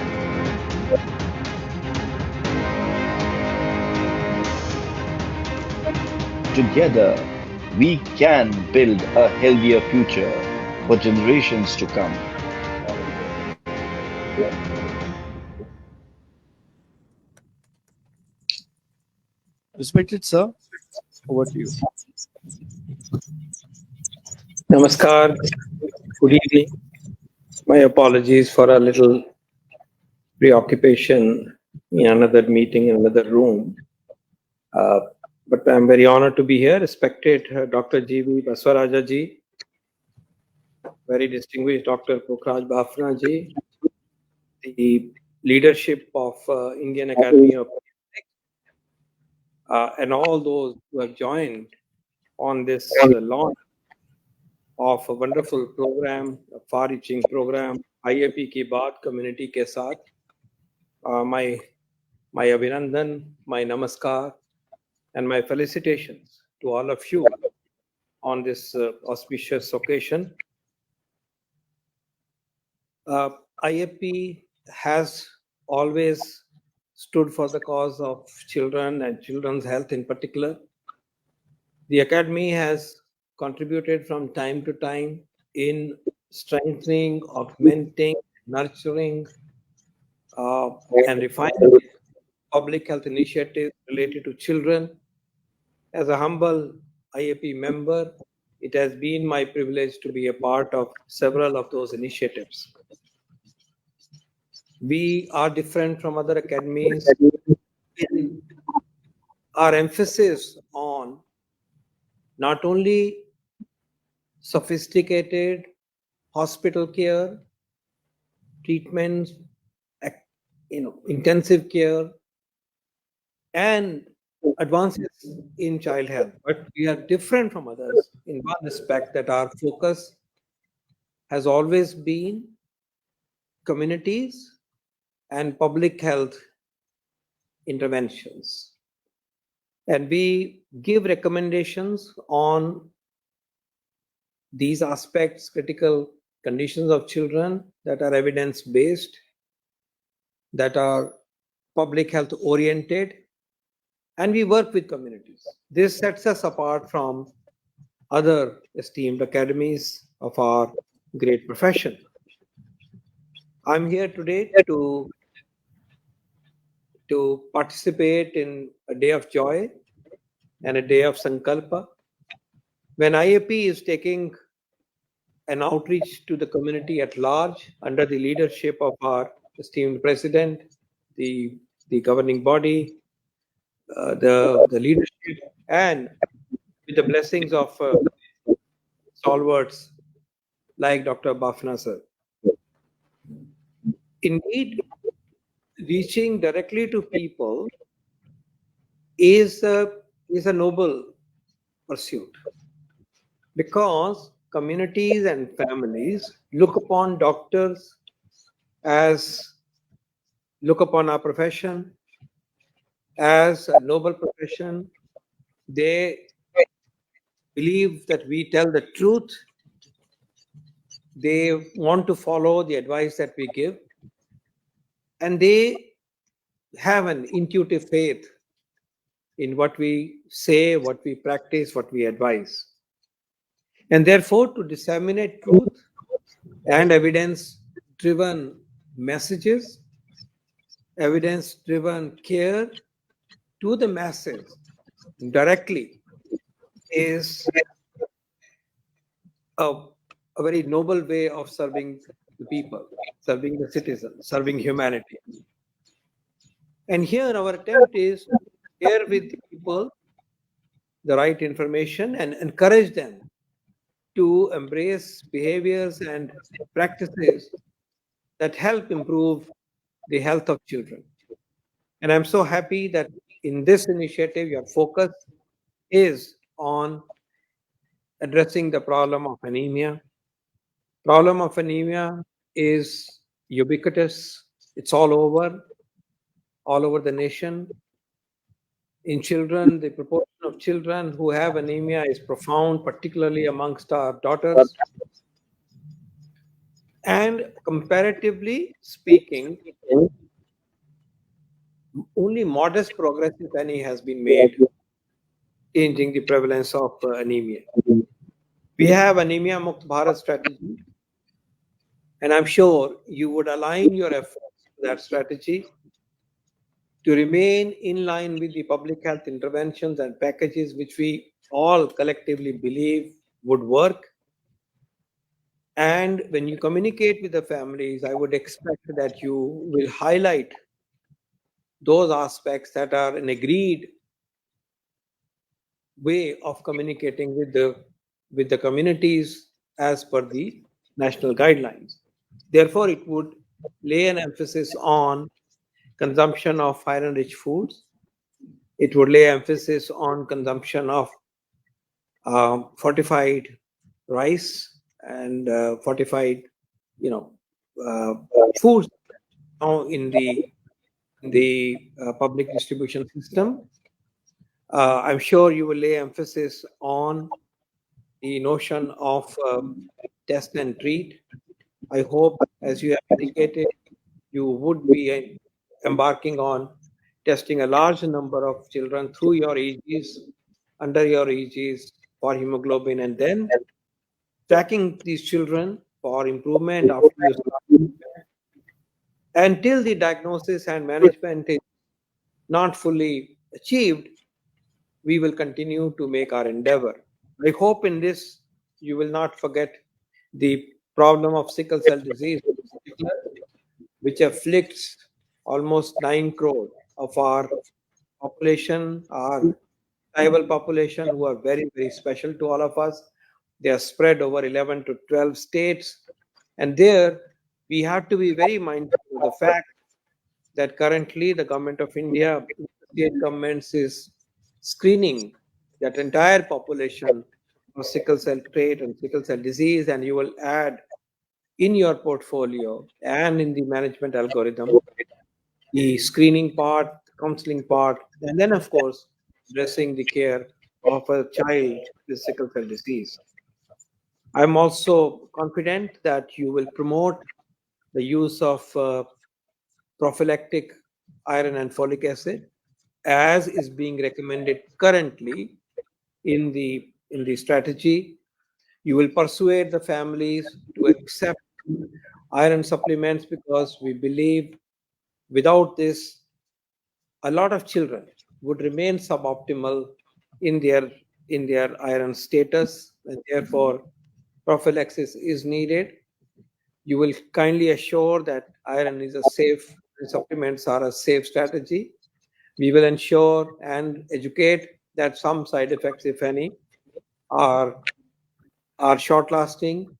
Together, we can build a healthier future for generations to come. Respected sir, over to you. Namaskar. Good evening. My apologies for a little preoccupation in another meeting in another room. But I'm very honored to be here. Respected Dr. G.V. Baswaraja ji, very distinguished Dr. Pokhraj Bafna ji, the leadership of Indian Academy of Pediatrics, and all those who have joined on this launch of a wonderful program, a far-reaching program, IAP Ki BAAT, Community Ke Saath. My Abhinandan, my Namaskar, and my felicitations to all of you on this auspicious occasion. IAP has always stood for the cause of children and children's health in particular. The Academy has contributed from time to time in strengthening, augmenting, nurturing, and refining public health initiatives related to children. As a humble IAP member, it has been my privilege to be a part of several of those initiatives. We are different from other academies in our emphasis on not only sophisticated hospital care, treatments, intensive care, and advances in child health, but we are different from others in one respect, that our focus has always been communities and public health interventions. And we give recommendations on these aspects, critical conditions of children that are evidence-based, that are public health oriented, and we work with communities. This sets us apart from other esteemed academies of our great profession. I'm here today to participate in a day of joy and a day of Sankalpa, when IAP is taking an outreach to the community at large under the leadership of our esteemed president, the governing body, the leadership, and with the blessings of stalwarts like Dr. Bafna sir. Indeed, reaching directly to people is a noble pursuit, because communities and families look upon doctors look upon our profession as a noble profession. They believe that we tell the truth. They want to follow the advice that we give, and they have an intuitive faith in what we say, what we practice, what we advise. And therefore, to disseminate truth and evidence-driven messages, evidence-driven care to the masses directly is a very noble way of serving the people, serving the citizens, serving humanity. And here our attempt is to share with people the right information and encourage them to embrace behaviors and practices that help improve the health of children. And I'm so happy that in this initiative, your focus is on addressing the problem of anemia. Problem of anemia is ubiquitous. It's all over the nation. In children, the proportion of children who have anemia is profound, particularly amongst our daughters. And comparatively speaking, only modest progress, if any, has been made changing the prevalence of anemia. We have anemia muktbharat strategy, and I'm sure you would align your efforts to that strategy to remain in line with the public health interventions and packages which we all collectively believe would work. And when you communicate with the families, I would expect that you will highlight those aspects that are an agreed way of communicating with the communities as per the national guidelines. Therefore, it would lay an emphasis on consumption of iron-rich foods. It would lay emphasis on consumption of fortified rice and fortified, foods now in the public distribution system. I'm sure you will lay emphasis on the notion of test and treat. I hope, as you have indicated, you would be embarking on testing a large number of children through your ages, under your ages for hemoglobin, and then tracking these children for improvement after you start. Until the diagnosis and management is not fully achieved, we will continue to make our endeavor. I hope in this you will not forget the problem of sickle cell disease, which afflicts almost 9 crore of our population, our tribal population, who are very, very special to all of us. They are spread over 11 to 12 states. And there, we have to be very mindful of the fact that currently the government of India, state governments, is screening that entire population for sickle cell trait and sickle cell disease, and you will add in your portfolio and in the management algorithm the screening part, counseling part, and then, of course, addressing the care of a child with sickle cell disease. I'm also confident that you will promote the use of prophylactic iron and folic acid, as is being recommended currently in the strategy. You will persuade the families to accept iron supplements, because we believe without this, a lot of children would remain suboptimal in their iron status, and therefore prophylaxis is needed. You will kindly assure that iron is a safe, supplements are a safe strategy. We will ensure and educate that some side effects, if any, are short lasting,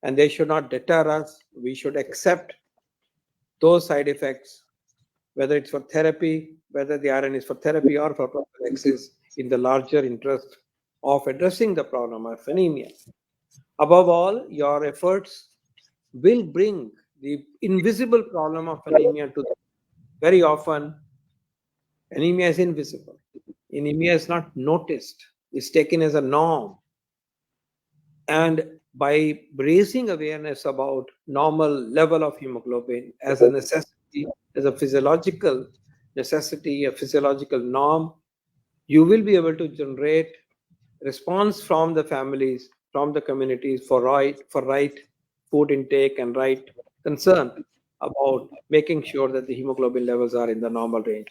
and they should not deter us. We should accept those side effects, whether it's for therapy, whether the iron is for therapy or for prophylaxis, in the larger interest of addressing the problem of anemia. Above all, your efforts will bring the invisible problem of anemia to them. Very often, anemia is invisible. Anemia is not noticed. It's taken as a norm. And by raising awareness about normal level of hemoglobin as a necessity, as a physiological necessity, a physiological norm, you will be able to generate response from the families, from the communities for right food intake and right concern about making sure that the hemoglobin levels are in the normal range.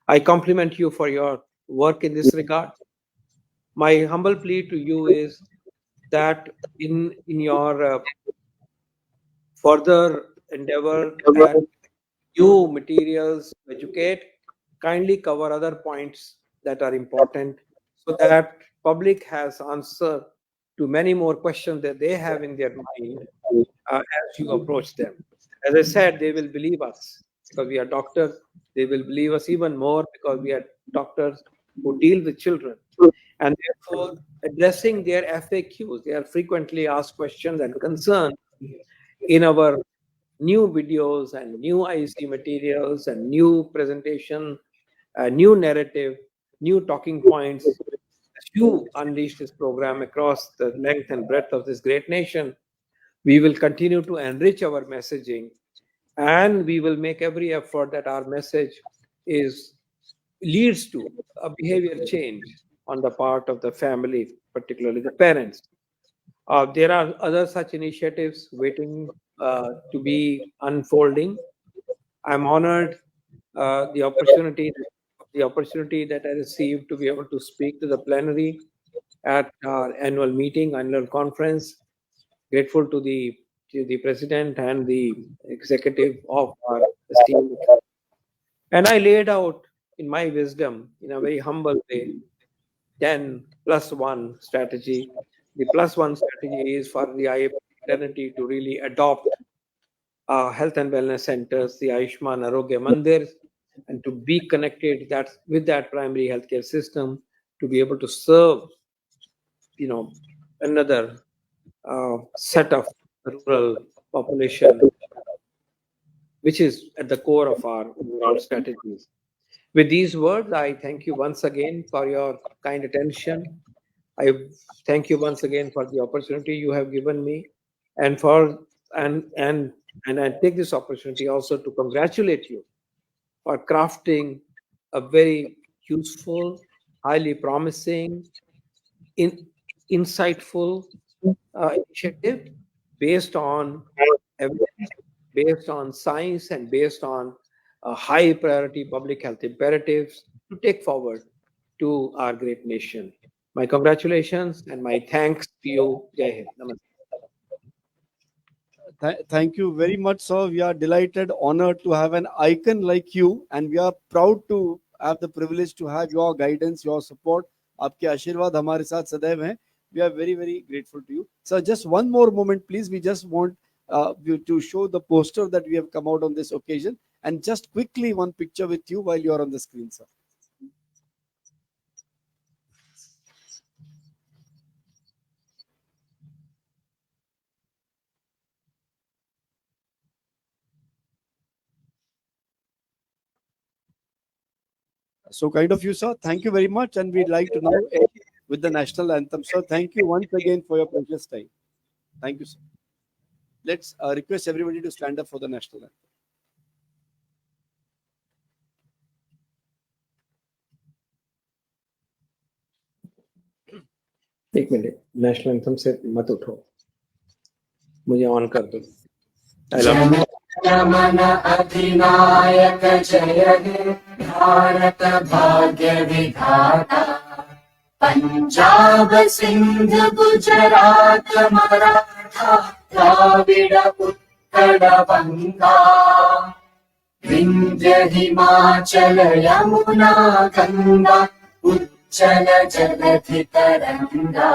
I compliment you for your work in this regard. My humble plea to you is that in your further endeavor and new materials to educate, kindly cover other points that are important so that public has answer to many more questions that they have in their mind as you approach them. As I said, they will believe us because we are doctors. They will believe us even more because we are doctors who deal with children. And therefore, addressing their FAQs, their frequently asked questions and concerns in our new videos and new IC materials and new presentation, new narrative, new talking points. As you unleash this program across the length and breadth of this great nation, we will continue to enrich our messaging and we will make every effort that our message is leads to a behavior change on the part of the family, particularly the parents. There are other such initiatives waiting to be unfolding. I'm honored the opportunity that I received to be able to speak to the plenary at our annual meeting, annual conference. Grateful to the president and the executive of our esteemed. And I laid out in my wisdom, in a very humble way, 10 plus 1 strategy. The plus 1 strategy is for the IAP fraternity to really adopt health and wellness centers, the Ayushman Arogya Mandirs, and to be connected with that primary healthcare system to be able to serve, another set of rural population, which is at the core of our overall strategies. With these words, I thank you once again for your kind attention. I thank you once again for the opportunity you have given me, and I take this opportunity also to congratulate you for crafting a very useful, highly promising, insightful initiative based on evidence, based on science, and based on high priority public health imperatives to take forward to our great nation. My congratulations and my thanks to you. Jai Hind. Namaste. Thank you very much, sir. We are delighted, honored to have an icon like you, and we are proud to have the privilege to have your guidance, your support. आपके आशीर्वाद हमारे साथ सदैव हैं. We are very, very grateful to you. Sir, just one more moment, please. We just want you to show the poster that we have come out on this occasion, and just quickly one picture with you while you are on the screen, sir. So kind of you, sir. Thank you very much. And we'd like to now end with the national anthem. Sir, thank you once again for your precious time. Thank you, sir. Let's request everybody to stand up for the national anthem. एक minute, national anthem से मत उठो, मुझे on कर दो. मन अधिनायक जय हे भारत भाग्य विधाता, पंजाब सिंध गुजरात मराठा द्राविड उत्कल बंगा, विंध्य हिमाचल यमुना गंगा उच्चल जलधि तरंगा,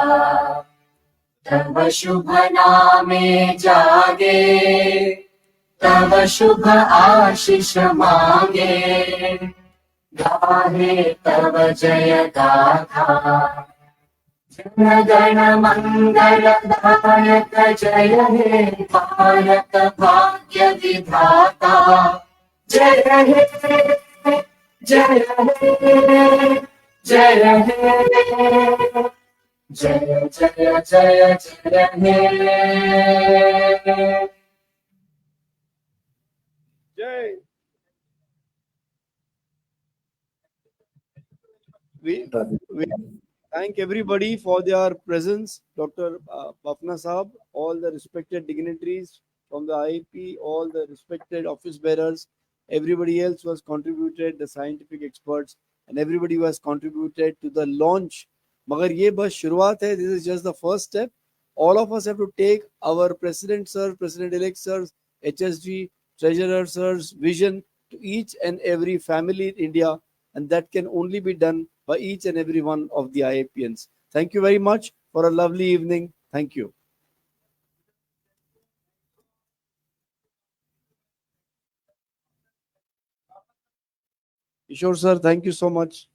तव शुभ नामे जागे, तव शुभ आशीष मांगे, गाहे तव जय गाथा. जन गण मंगल दायक जय हे भारत भाग्य विधाता, जय हे जय हे जय हे जय जय जय जय हे. we thank everybody for their presence. Dr. Bafna Saab, all the respected dignitaries from the IAP, all the respected office bearers, everybody else who has contributed, the scientific experts, and everybody who has contributed to the launch. मगर ये बस शुरुआत है. This is just the first step. All of us have to take our president sir, president-elect sirs, HSG, treasurer sirs' vision to each and every family in India, and that can only be done by each and every one of the IAPians. Thank you very much for a lovely evening. Thank you. Ishore sir, thank you so much.